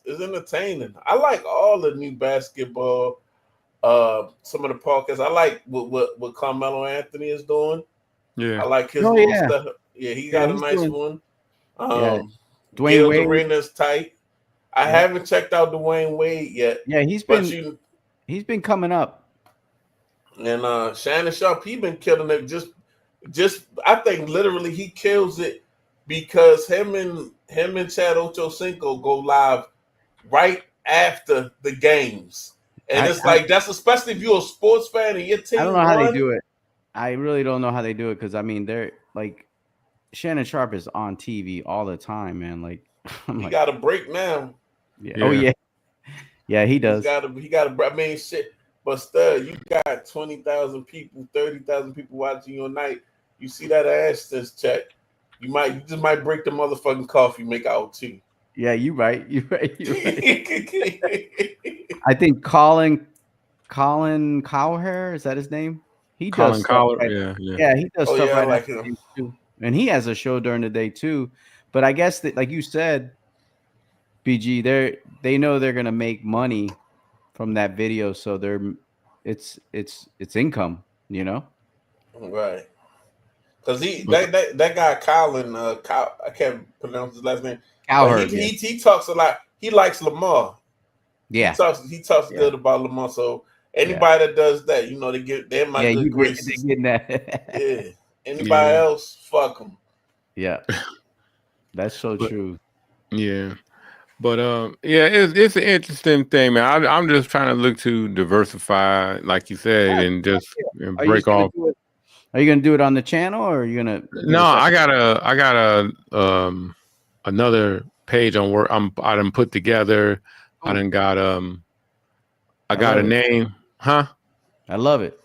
entertaining. I like all the new basketball. Some of the podcasts I like what Carmelo Anthony is doing. Yeah, I like his little stuff. Yeah, he got a nice one. Dwayne Wade Arena's tight. I haven't checked out Dwayne Wade yet. Yeah, he's been coming up. And Shannon Sharp, he been killing it. Just I think literally he kills it because him and Chad Ochocinco go live right after the games. And it's like, that's especially if you're a sports fan and your team. I don't know how they do it. I really don't know how they do it, because I mean, they're like, Shannon Sharp is on TV all the time, man. Like, he got a break now. Yeah. Oh yeah, yeah, he does. He got a. I mean, shit. But still, you got 20,000 people, 30,000 people watching you a night. You see that AdSense check, you just might break the motherfucking coffee, make out too. Yeah, you right. I think Colin Cowher, is that his name? He does Colin Cowher, yeah, he does stuff I like him too. And he has a show during the day too. But I guess that, like you said, BG, they know they're gonna make money from that video, so it's income, right? Because that guy Colin, I can't pronounce his last name. Cowher, he talks a lot. He likes Lamar. Yeah, he talks good about Lamar. So anybody that does that, they're my good graces. Yeah. Anybody else, fuck them. Yeah, that's so true. Yeah. But it's an interesting thing, man. I'm just trying to look to diversify, like you said, and just break off. Are you gonna do it on the channel, or are you gonna? No, I got a another page on work. I done put together. I done got I got a name, huh? I love it.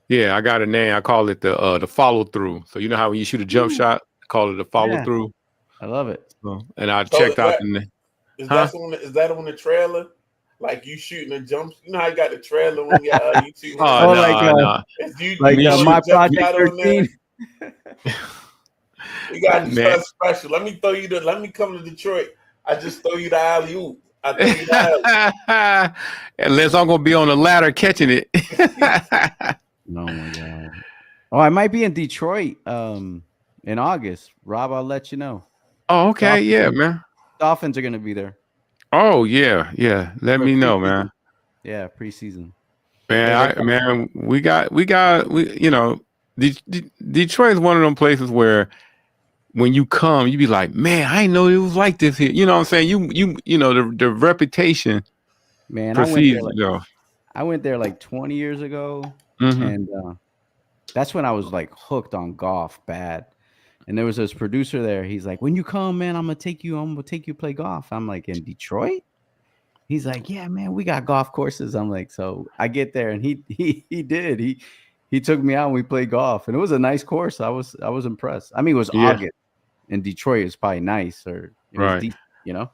Yeah, I got a name. I call it the follow through. So you know how when you shoot a jump shot, call it a follow through. I love it. So, and I checked out the. Is that on the trailer? Like you shooting a jump? You know how you got the trailer when you YouTube? My Project 13. You got something special. Let me come to Detroit. I just throw you the alley oop. Unless I'm gonna be on the ladder catching it. Oh my god! Oh, I might be in Detroit in August. Rob, I'll let you know. Oh, okay, man. Dolphins are gonna be there. Oh yeah. Let me know, man. Yeah, preseason. Man, we got Detroit is one of them places where when you come, you be like, man, I didn't know it was like this here. You know what I'm saying? The reputation. Man, precedes, I went there like 20 years ago, and that's when I was like hooked on golf bad. And there was this producer there. He's like, when you come, man, I'm gonna take you play golf. I'm like, in Detroit? He's like, yeah, man, we got golf courses. I'm like, so I get there, and he did. He took me out and we played golf, and it was a nice course. I was impressed. I mean, it was August in Detroit. It's probably nice, or was decent,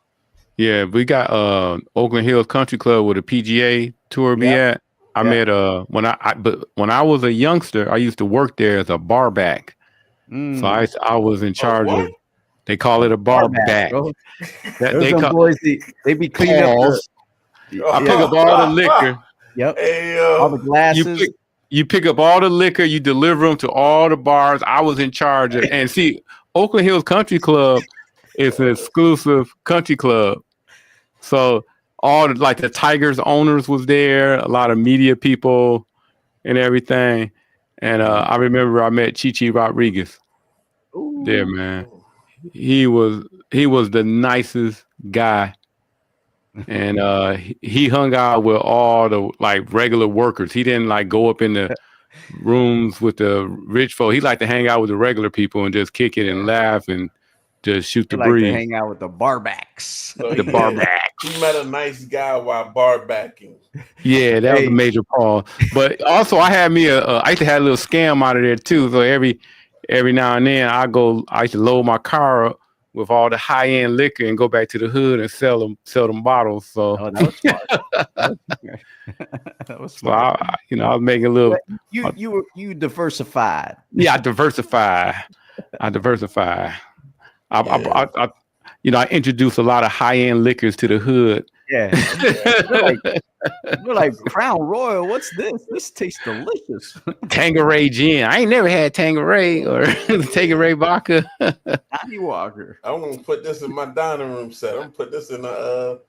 Yeah, we got Oakland Hills Country Club with a PGA tour be at. I met but when I was a youngster, I used to work there as a bar back. So I was in charge of. They call it a bar back. That those them boys, they be cleaning up the. I pick up all the liquor. Yep. Hey, all the glasses. You pick up all the liquor. You deliver them to all the bars. I was in charge of. And see, Oakland Hills Country Club is an exclusive country club. So all the Tigers owners was there. A lot of media people and everything. And I remember I met Chichi Rodriguez. Ooh. There, man. He was the nicest guy. And he hung out with all the regular workers. He didn't go up in the rooms with the rich folk. He liked to hang out with the regular people and just kick it and laugh and just shoot the breeze. To hang out with the barbacks. So the barbacks. He met a nice guy while barbacking. Yeah, that was a major pause. But also, I used to have a little scam out of there too. So every now and then, I used to load my car up with all the high end liquor and go back to the hood and sell them bottles. So that was smart. That was smart. So I was making a little. You diversified. Yeah, I diversify. I introduced a lot of high end liquors to the hood. Yeah. We're like Crown Royal. What's this? This tastes delicious. Tanqueray gin. I ain't never had Tanqueray or Tanqueray vodka. Johnny Walker. I'm gonna put this in my dining room set. I'm gonna put this in what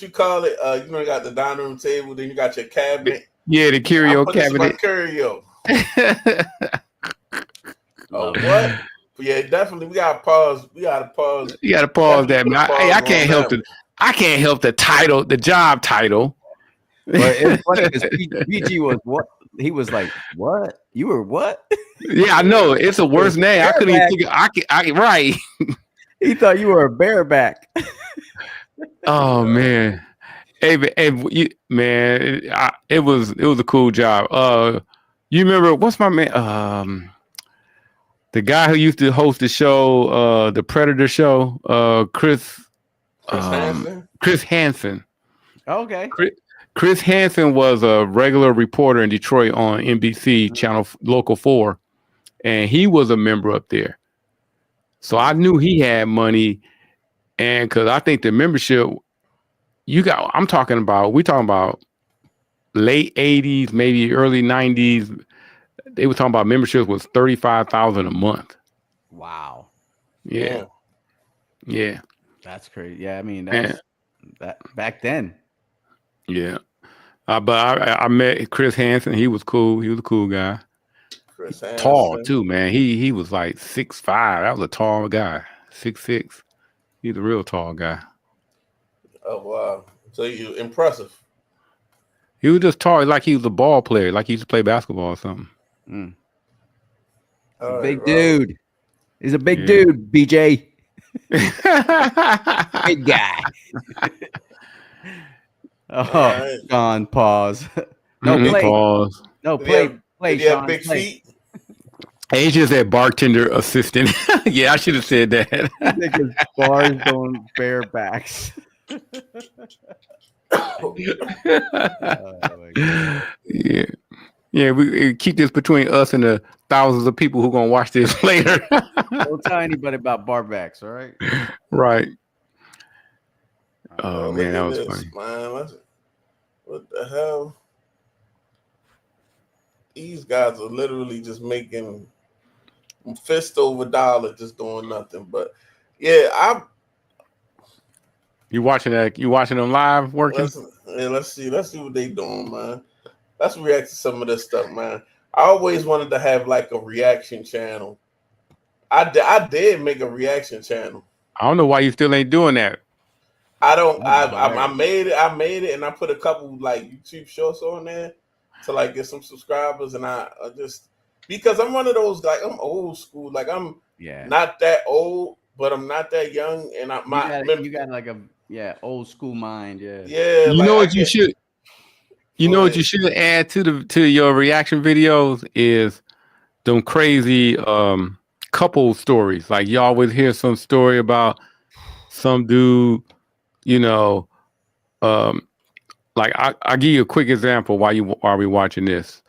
you call it? You got the dining room table, then you got your cabinet. Yeah, the curio cabinet. Curio. What? Yeah, definitely. We gotta pause. You gotta pause that. Man. I can't help it. I can't help the title, the job title. But it's funny because PG was what? He was like, "What? You were what?" Yeah, I know. It's a worse name. I couldn't even think of right. He thought you were a bareback. Oh man. Hey, man, it was a cool job. You remember what's my man? The guy who used to host the show, the Predator show, Chris Hansen. Okay. Chris Hansen was a regular reporter in Detroit on NBC channel Local 4, and he was a member up there. So I knew he had money, and because I think the membership, we're talking about late 80s, maybe early 90s. They were talking about membership was $35,000 a month. Wow. Yeah. That's crazy. Yeah, I mean that back then. Yeah, but I met Chris Hansen. He was cool. He was a cool guy. Chris Hansen. Tall too, man. He was like 6'5". That was a tall guy. 6'6". He's a real tall guy. Oh wow! So you impressive. He was just tall, like he was a ball player, like he used to play basketball or something. Big dude. He's a big dude, BJ. Big guy. Right. Sean, pause. No, play. Pause. No, play. Play, Sean. Big feet. He just said bartender assistant. Yeah, I should have said that. Niggas bars going barebacks. Yeah. We keep this between us and the thousands of people who are gonna watch this later. Don't tell anybody about barbacks, all right? Right. Oh man, that was funny. Man, what the hell? These guys are literally just making fist over dollar, just doing nothing. But yeah, You watching them live working? Let's see what they doing, man. Let's react to some of this stuff, man. I always wanted to have like a reaction channel. I did make a reaction channel. I don't know why you still ain't doing that. I made it, and I put a couple like YouTube shorts on there to like get some subscribers, and I just because I'm one of those like I'm old school, like I'm not that old, but I'm not that young, and you got like a old school mind, You know what you should add to your reaction videos is them crazy couple stories. Like you always hear some story about some dude, like I give you a quick example while we watching this.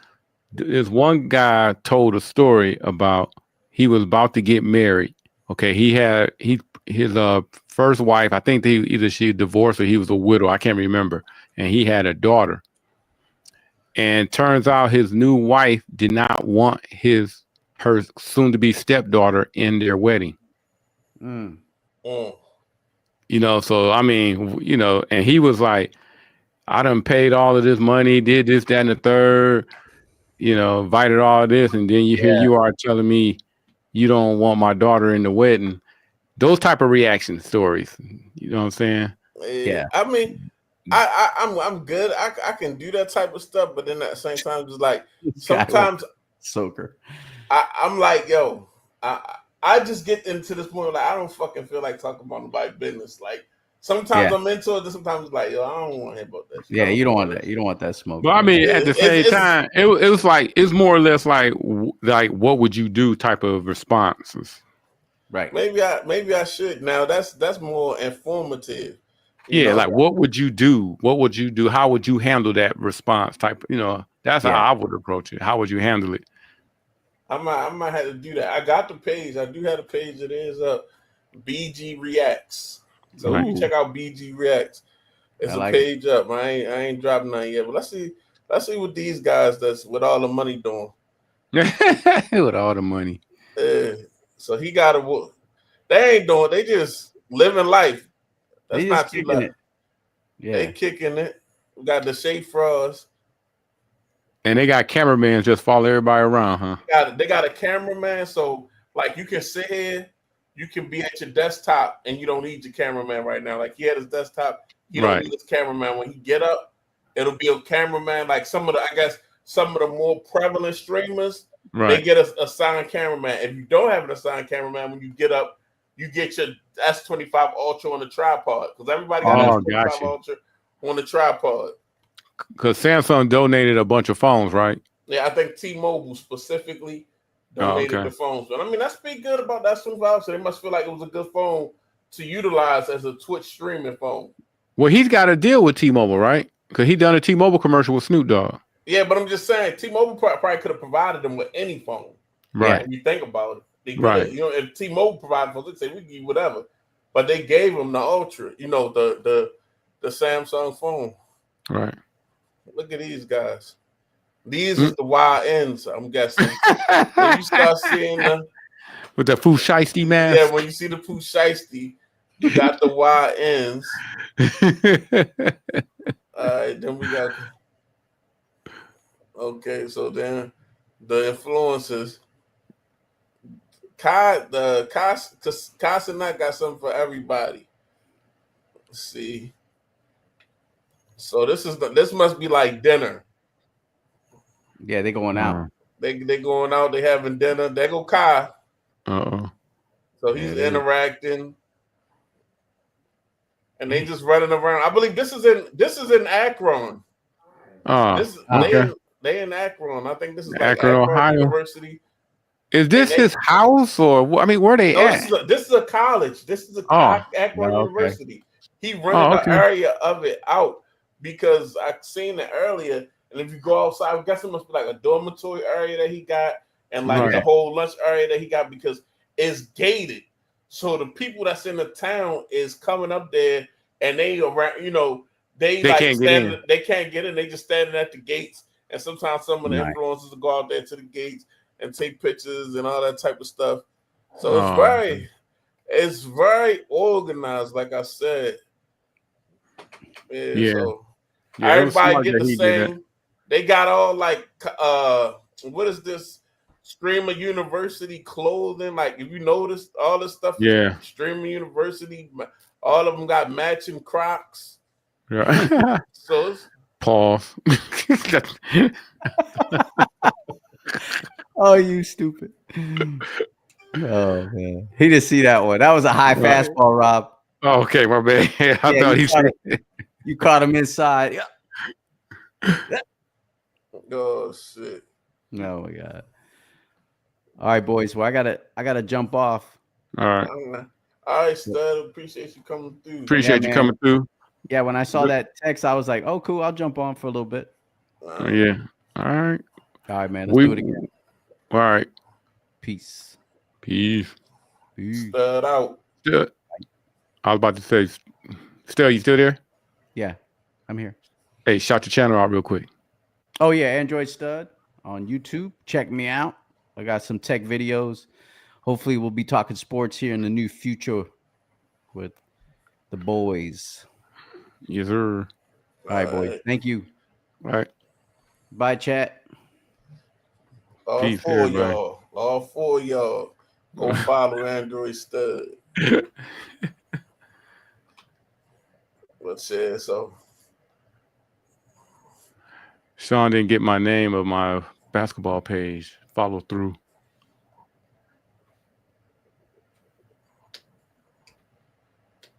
There's one guy told a story about he was about to get married. Okay, his first wife. I think either she divorced or he was a widow. I can't remember. And he had a daughter. And turns out his new wife did not want her soon to be stepdaughter in their wedding. Mm. Mm. So I mean, and he was like, I done paid all of this money, did this, that, and the third, invited all this, and then here Yeah. you are telling me you don't want my daughter in the wedding. Those type of reaction stories. You know what I'm saying? Yeah. I mean, I'm good. I can do that type of stuff, but then at the same time, just like This guy was sometimes soaker. I'm like, yo, I just get into this point like I don't fucking feel like talking about nobody's business. Like sometimes Yeah. I'm into it, and sometimes it's like, yo, I don't want to hear about that shit. Yeah, you don't want that. You don't want that smoke. But I mean, at the same It's time, it was like it's more or less like what would you do type of responses. right. maybe I should. Now that's more informative. Yeah, like what would you do? What would you do? How would you handle that response type? That's how Yeah. I would approach it. How would you handle it? I might have to do that. I got the page. I do have a page that is BG Reacts. So you Ooh. check out BG Reacts. It's I a like page up. I ain't dropping nothing yet. But let's see what these guys that's with all the money doing. With all the money. So he got a. They ain't doing. They just living life. That's They not just too kicking loud. it. Yeah. They kicking it. We got the Shea Frost. And they got cameramen just follow everybody around, huh? They got a cameraman, so like you can sit here, you can be at your desktop, and you don't need your cameraman right now. Like he had his desktop, he don't Right. need his cameraman. When he get up, it'll be a cameraman. Like some of the more prevalent streamers, they Right. get a assigned cameraman. If you don't have an assigned cameraman, when you get up, you get your S25 Ultra on the tripod because everybody got Oh, S25 gotcha. Ultra on the tripod. Because Samsung donated a bunch of phones, right? Yeah, I think T-Mobile specifically donated okay. the phones. But I mean, that's pretty good about that 25. So they must feel like it was a good phone to utilize as a Twitch streaming phone. Well, he's got a deal with T-Mobile, right? Because he done a T-Mobile commercial with Snoop Dogg. Yeah, but I'm just saying, T-Mobile probably could have provided them with any phone. Right. If you think about it, they could Right. if T-Mobile provided phones, they'd say we give you whatever. But they gave them the Ultra, the Samsung phone. Right. Look at these guys. These is the wild ends, I'm guessing. When you start seeing the with the Foo Shiesty mask. Yeah, when you see the Pooh Shiesty, you got the wide ends. All right, then we got. Okay, so then the influences. Cenat got something for everybody. Let's see. So this must be like dinner. Yeah, they going out. They going out. They having dinner. There go Kai. Uh-oh. So he's interacting, and they just running around. I believe this is in Akron. Oh, They in Akron. I think this is like Akron, Ohio. University. Is this his house or I mean, where they at? This is a college. This is Akron University. He rented the area of it out because I seen it earlier. And if you go outside, I guess it must be like a dormitory area that he got, and like the whole lunch area that he got because it's gated. So the people that's in the town is coming up there, and they around, they like can't standing. get in. They can't get in. They just standing at the gates. And sometimes some of the influencers will go out there to the gates and take pictures and all that type of stuff. So it's very organized, like I said. Yeah. So everybody get the same. They got all like what is this? Streamer University clothing. Like if you notice all this stuff, Streamer University, all of them got matching Crocs. Yeah. So it's pause. Oh, you stupid. Oh man. He didn't see that one. That was a high fastball, Rob. Oh, okay, my bad. I thought he said you caught him inside. Oh shit. Oh my god. All right, boys. Well, I gotta jump off. All right. All right, Stud. Appreciate you coming through. Appreciate you coming through. Yeah, when I saw that text, I was like, "Oh, cool. I'll jump on for a little bit." Yeah. All right. All right, man. Let's We do it again. all right. Peace. Peace. Peace. Stud out. Still, I was about to say, still, you still there? Yeah, I'm here. Hey, shout your channel out real quick. Oh yeah, Android Stud on YouTube. Check me out. I got some tech videos. Hopefully, we'll be talking sports here in the new future with the boys. Yes, sir. All right, boys. Alright. Thank you. All right. Bye, chat. All Peace, four of everybody. y'all. All four of y'all. Go follow Android Stud. Let's say so. Sean didn't get my name of my basketball page. Follow through.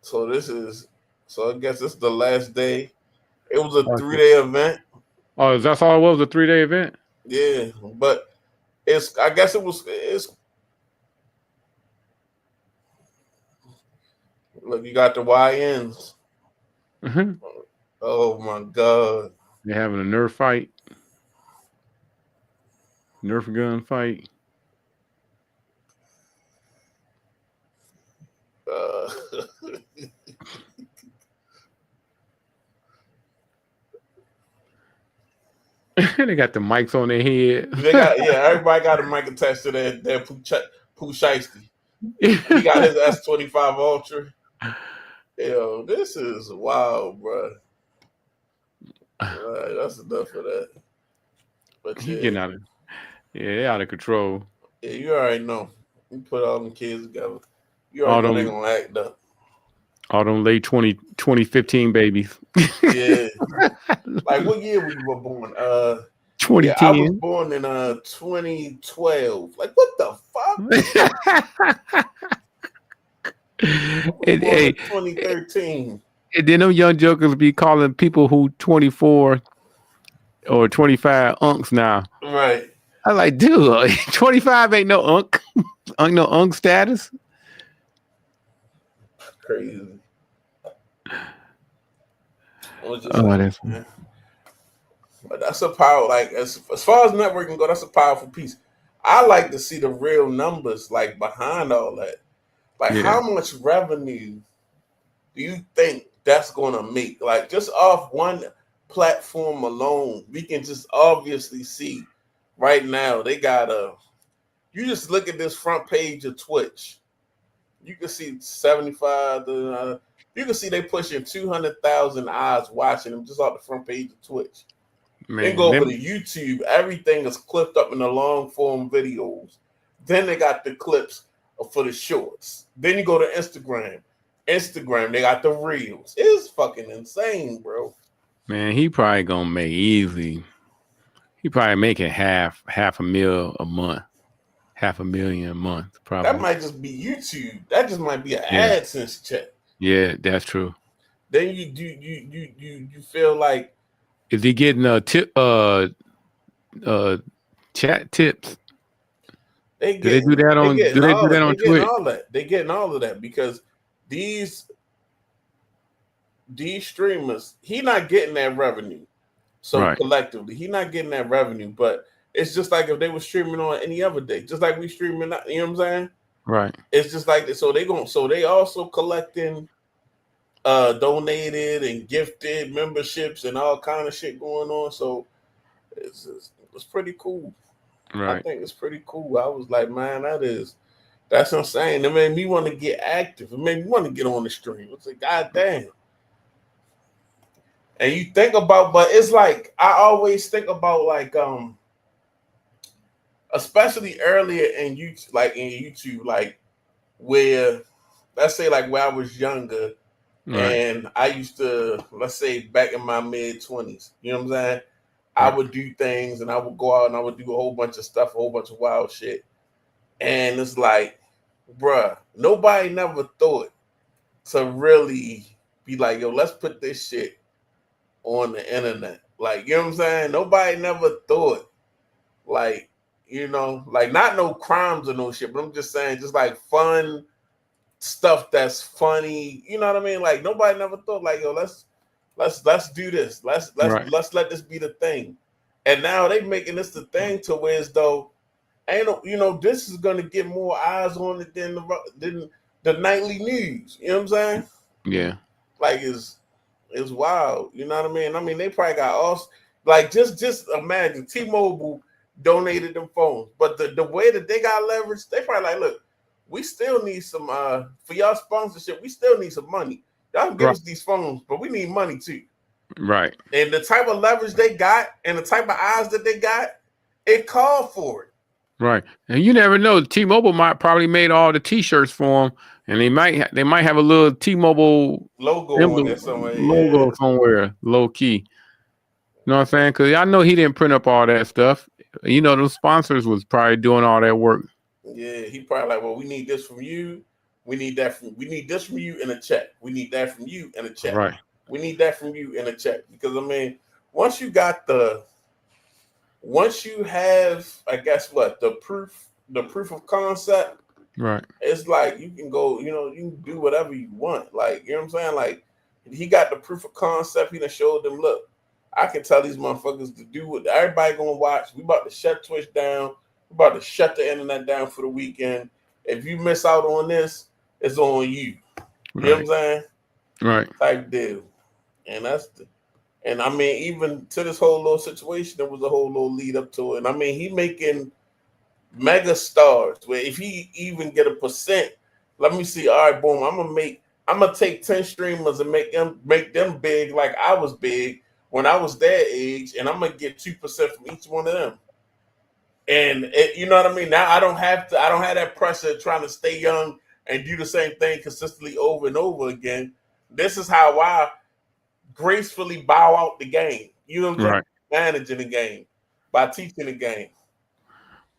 So this is so I guess this is the last day. It was a Okay. 3-day event. Oh, that's all it was? A 3-day event? Yeah, but I guess it's look, you got the YNs. Mm-hmm. Oh my god. They're having a Nerf fight. Nerf gun fight. They got the mics on their head. Everybody got a mic attached to their Pooh Shiesty. He got his S25 Ultra. Yo, this is wild, bro. All right, that's enough of that. But He getting out of they're out of control. Yeah, you already know. You put all them kids together. You All already know they're them gonna act up. all them late 2015 babies. Yeah. Like what year were you born? Yeah, I was 2010. born in 2012. Like what the fuck? And, Born hey, in 2013. and then them young jokers be calling people who 24 or 25 unks now. Right. I like, dude, 25 ain't no unk. Ain't no unk status. Crazy. That's Man. But that's a power. Like as far as networking go, that's a powerful piece. I like to see the real numbers like behind all that. Like how much revenue do you think that's gonna make? Like just off one platform alone, we can just obviously see right now they got you just look at this front page of Twitch, you can see 75 you can see they pushing 200,000 eyes watching them just off the front page of Twitch. Man, Then go over to YouTube, everything is clipped up in the long form videos. Then they got the clips for the shorts. Then you go to Instagram. They got the reels. It's fucking insane, bro. man, he probably gonna make easy. He probably making half a mil a month. $500,000 a month, probably. That might just be YouTube. That just might be an AdSense check. Yeah, that's true. Then you feel like, is he getting a tip chat tips? they do they do that on Twitch? They getting all of that because these streamers, he not getting that revenue. So collectively, he not getting that revenue, but it's just like if they were streaming on any other day, just like we streaming, you know what I'm saying? Right. It's just like so they also collecting donated and gifted memberships and all kind of shit going on. So it's pretty cool. Right. I think it's pretty cool. I was like, man, that's insane. It made me want to get active. It made me want to get on the stream. It's like, god damn. And you think about, but it's like I always think about like especially earlier in YouTube, like where let's say like where I was younger and I used to, let's say back in my mid-20s, you know what I'm saying? I would do things and I would go out and I would do a whole bunch of stuff, a whole bunch of wild shit. And it's like, bruh, nobody never thought to really be like, yo, let's put this shit on the internet. Like, you know what I'm saying? Nobody never thought, like, you know, like not no crimes or no shit, but I'm just saying, just like fun stuff that's funny. You know what I mean? Like nobody never thought, like, yo, let's Let's do this. Right. Let's let this be the thing. And now they making this the thing to where as though ain't no, this is gonna get more eyes on it than the nightly news. You know what I'm saying? Yeah. Like it's wild. You know what I mean? I mean they probably got all like just imagine T-Mobile donated them phones, but the way that they got leverage, they probably like, look, we still need some for y'all sponsorship. We still need some money. Y'all can give Right. us these phones, but we need money too. Right. And the type of leverage they got and the type of eyes that they got, it called for it. Right. And you never know. T-Mobile might probably made all the T-shirts for them, and they might have a little T-Mobile Logo on emblem there somewhere, yeah. logo somewhere, low key. You know what I'm saying? Because I know he didn't print up all that stuff. You know, those sponsors was probably doing all that work. Yeah, he probably like, well, we need this from you. We need this from you in a check. We need that from you in a check. Right. We need that from you in a check. Because I mean, once you got once you have, I guess what, the proof of concept, Right. it's like you can go, you can do whatever you want. Like, you know what I'm saying? Like he got the proof of concept, he done showed them, look, I can tell these motherfuckers to do what everybody gonna watch. We about to shut Twitch down. We about to shut the internet down for the weekend. If you miss out on this, it's on you. You know what I'm Right. saying? Right. Type deal. And and I mean, even to this whole little situation, there was a whole little lead up to it. And I mean, he making mega stars where if he even get a percent, let me see. All right, boom. I'm gonna take 10 streamers and make them big like I was big when I was their age, and I'm gonna get 2% from each one of them. And you know what I mean? Now I don't have that pressure of trying to stay young and do the same thing consistently over and over again. This is how I gracefully bow out the game. You know what I'm saying? Right. Managing the game by teaching the game.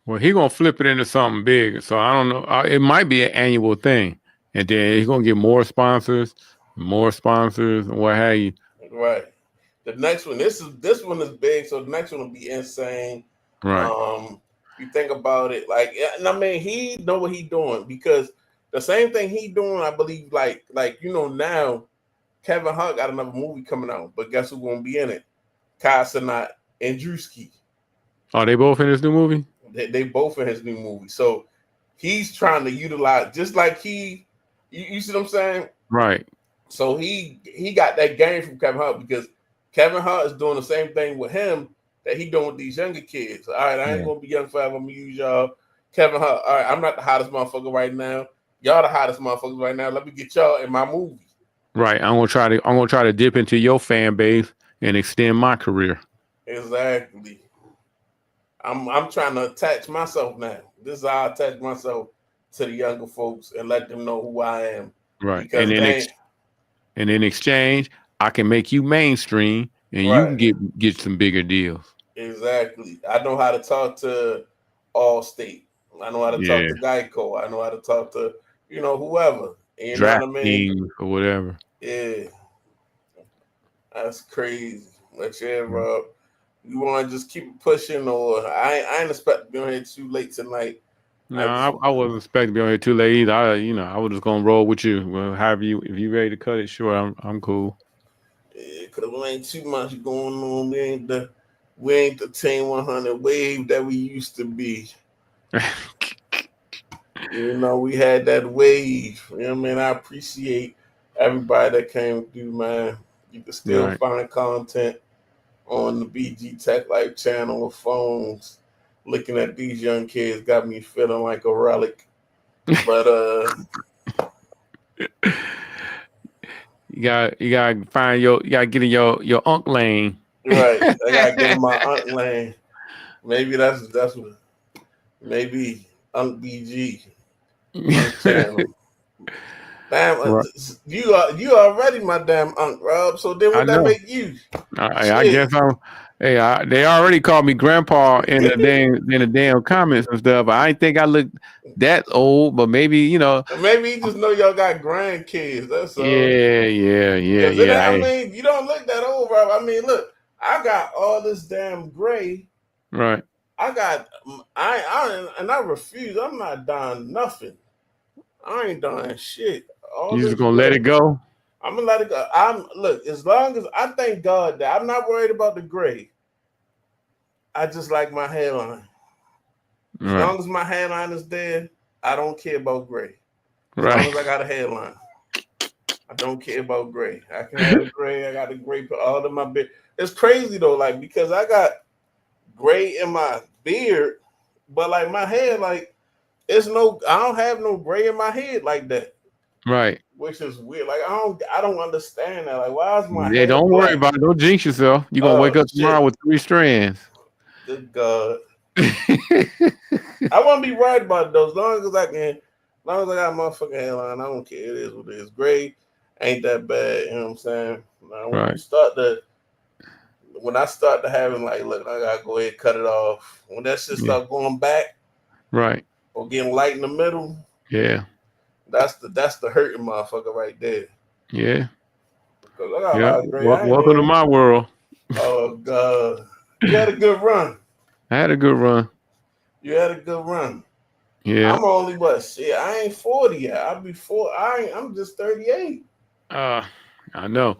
Well, he gonna flip it into something big. So I don't know. It might be an annual thing, and then he's gonna get more sponsors, and what have you. Right. The next one, this one is big, so the next one will be insane. Right. You think about it, like, and I mean, he know what he doing because the same thing he doing, I believe, like now, Kevin Hart got another movie coming out, but guess who's gonna be in it? Cenat and Drewski. Are they both in this new movie? They both in his new movie, so he's trying to utilize just like you see what I'm saying? Right. So he got that game from Kevin Hart because Kevin Hart is doing the same thing with him that he doing with these younger kids. All right, I ain't gonna be young forever. I'm gonna use y'all. Kevin Hart. All right, I'm not the hottest motherfucker right now. Y'all the hottest motherfuckers right now. Let me get y'all in my movie. Right. I'm gonna try to dip into your fan base and extend my career. Exactly. I'm trying to attach myself now. This is how I attach myself to the younger folks and let them know who I am. Right. Because and in exchange, I can make you mainstream and you right. can get some bigger deals. Exactly. I know how to talk to Allstate. I know how to talk to Geico. I know how to talk to, whoever. And you know what I mean? Or whatever. Yeah. That's crazy. But yeah, Rob. You want to just keep pushing, or I ain't expect to be on here too late tonight. No, I wasn't expecting to be on here too late either. I was just gonna roll with you. Well, if you ready to cut it, sure, I'm cool. Yeah, cause we ain't too much going on. We ain't the Team 100 wave that we used to be. We had that wave. You know what I mean? I appreciate everybody that came through, man. You can still find content on the BG Tech Life channel of phones. Looking at these young kids got me feeling like a relic. But you gotta find you gotta get in your unk lane. Right. I gotta get in my unk lane. Maybe that's what maybe Unk BG channel. Damn, right. you already my damn Unk, Rob. So then what that make you? I guess I'm. Hey, they already called me grandpa in the damn comments and stuff. I didn't think I looked that old, but maybe Maybe you just know y'all got grandkids. That's all. Yeah. I mean, you don't look that old, Rob. I mean, look, I got all this damn gray. Right. I refuse. I'm not dying nothing. I ain't dying shit. You just gonna let it go? I'm gonna let it go. I'm look as long as I thank God that I'm not worried about the gray. I just like my hairline. As Right. long as my hairline is there, I don't care about gray. As long Right. as I got a hairline, I don't care about gray. I can have a gray. I got a gray for all of my beard. It's crazy though, like because I got gray in my beard, but like my hair, like it's no. I don't have no gray in my head like that, Right. which is weird. Like I don't understand that. Like why is my Yeah, hair don't worry black? about it. Don't jinx yourself. You're gonna wake Oh up tomorrow shit! with 3 strands. Good God. I won't be worried about it though. As long as I can, as long as I got a motherfucking hairline, I don't care. It is what it is. Gray ain't that bad. You know what I'm saying? Now, Right. when I start to having like, look, I gotta go ahead and cut it off. When that shit Yeah. start going back Right. or getting light in the middle, Yeah. that's the hurting motherfucker right there. Yeah. Because I got a Yeah. lot of gray. I ain't Welcome to even. my world. Oh God, you had a good run. I had a good run. You had a good run. Yeah. I'm only what shit. I ain't 40 yet. I'll be 4. I'm just 38. Uh, I know.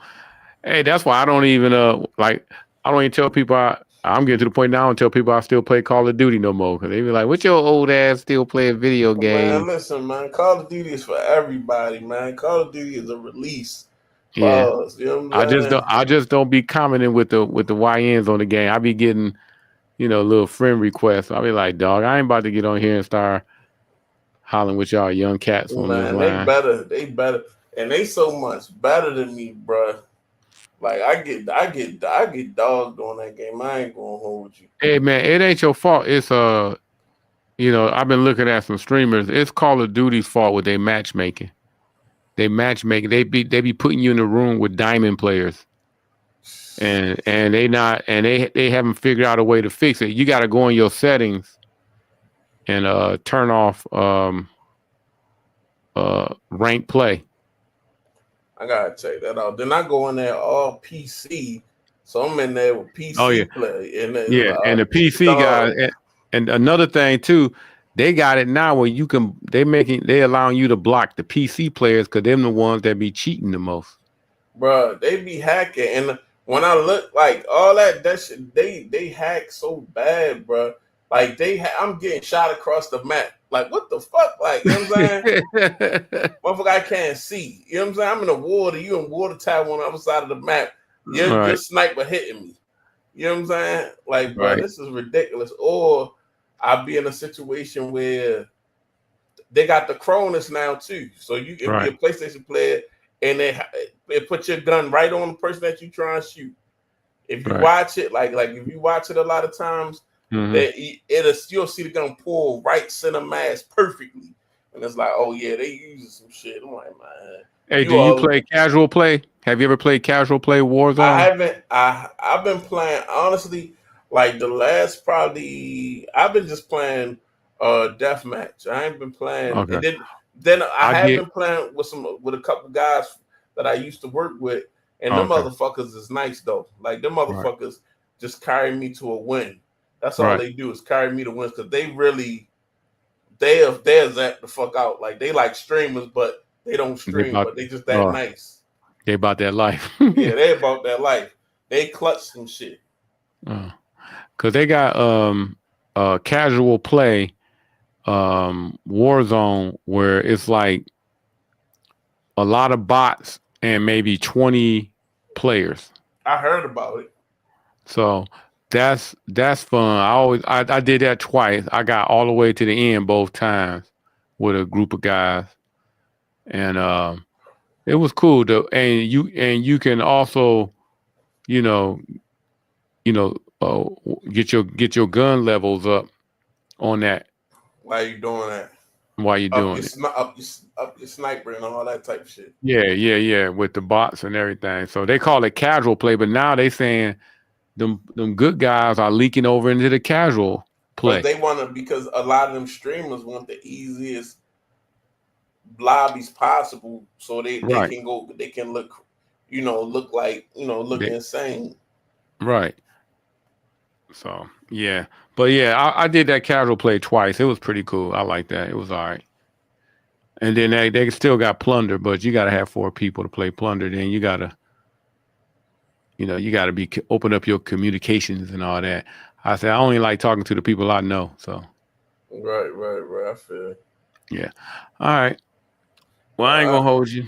Hey, that's why I don't even like I don't even tell people I'm getting to the point now I don't tell people I still play Call of Duty no more because they be like, "What your old ass still playing video Man, games?" listen, man. Call of Duty is for everybody, man. Call of Duty is a release Yeah. for us. You know what I'm saying? I just don't be commenting with the YNs on the game. I be getting, little friend requests. I be like, dog, I ain't about to get on here and start hollering with y'all young cats on this Man, they line. better. They better, and they so much better than me, bruh. Like I get dogged on that game. I ain't gonna hold you. Hey man, it ain't your fault. It's I've been looking at some streamers. It's Call of Duty's fault with their matchmaking. They matchmaking. They be putting you in a room with diamond players, and they haven't figured out a way to fix it. You got to go in your settings and turn off rank play. I gotta check that out. Then I go in there all PC, so I'm in there with Oh yeah, PC play, and then yeah. And the PC guys, dog, and another thing too, they got it now where you can they allowing you to block the PC players because them the ones that be cheating the most. bro, they be hacking, and when I look like all that shit, they hack so bad, bro. Like I'm getting shot across the map. Like what the fuck? Like you know what I'm saying? Motherfucker, I can't see. You know what I'm saying? I'm in the water. You in water tower on the other side of the map. Your Right, sniper hitting me. You know what I'm saying? Like, bro, right, this is ridiculous. Or I'll be in a situation where they got the Cronus now too. So you can be a right, PlayStation player and they put your gun right on the person that you try and shoot. If you right. watch it, like if you watch it a lot of times, Hmm. that you'll see the gun pull right center mass perfectly. And it's like, oh yeah, they using some shit. I'm like, man, Hey, do you you all play casual play? Have you ever played casual play I Warzone? haven't. I've been playing honestly. Like the last probably, I've been just playing deathmatch. I ain't been playing, Okay, and then I I have did. been playing with a couple guys that I used to work with, and them Okay, motherfuckers is nice though. Like them right, motherfuckers just carry me to a win. That's all right, they do is carry me to wins because they really they're zap the fuck out. Like they like streamers, but they don't they stream, about but they just that uh, nice. they about that life. Yeah, they about that life. They clutch some shit. Cause they got casual play Warzone where it's like a lot of bots and maybe 20 players. I heard about it. So that's fun. I did that twice. I got all the way to the end both times with a group of guys, and it was cool though. And you can also you know you know uh, get your gun levels up on that Why you doing that? while you're Up your doing it. up your sniper and all that type of shit. Yeah, yeah, yeah, with the bots and everything. So they call it casual play, but now they saying them good guys are leaking over into the casual Because play. they want to. Because a lot of them streamers want the easiest lobbies possible, so they Right. can go. They can look, look like look They, insane. right. So yeah, but yeah, I did that casual play twice. It was pretty cool. I like that. It was all right. And then they still got plunder, but you got to have 4 people to play plunder. Then you got to, you got to be open up your communications and all that. I said I only like talking to the people I know. So Right. I feel. yeah. All right. Well, I ain't Uh, gonna hold you.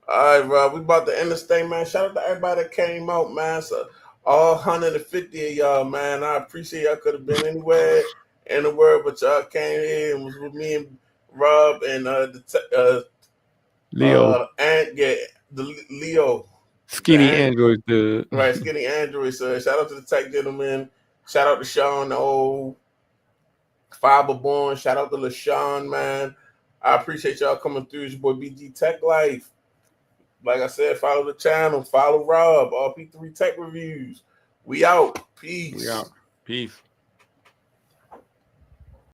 all right, Rob. We about to end this thing, man. Shout out to everybody that came out, man. So all 150 of y'all, man. I appreciate y'all. Could have been anywhere in the world, but y'all came here and was with me and Rob and Leo, and yeah, the Leo, skinny Android dude. right, skinny Android. So shout out to the tech gentleman. Shout out to Sean, the old Fiberborn. Shout out to LaShawn, man. I appreciate y'all coming through. It's your boy BG Tech Life. Like I said, follow the channel, follow Rob, RP3 Tech Reviews. We out. We Peace. out. Peace.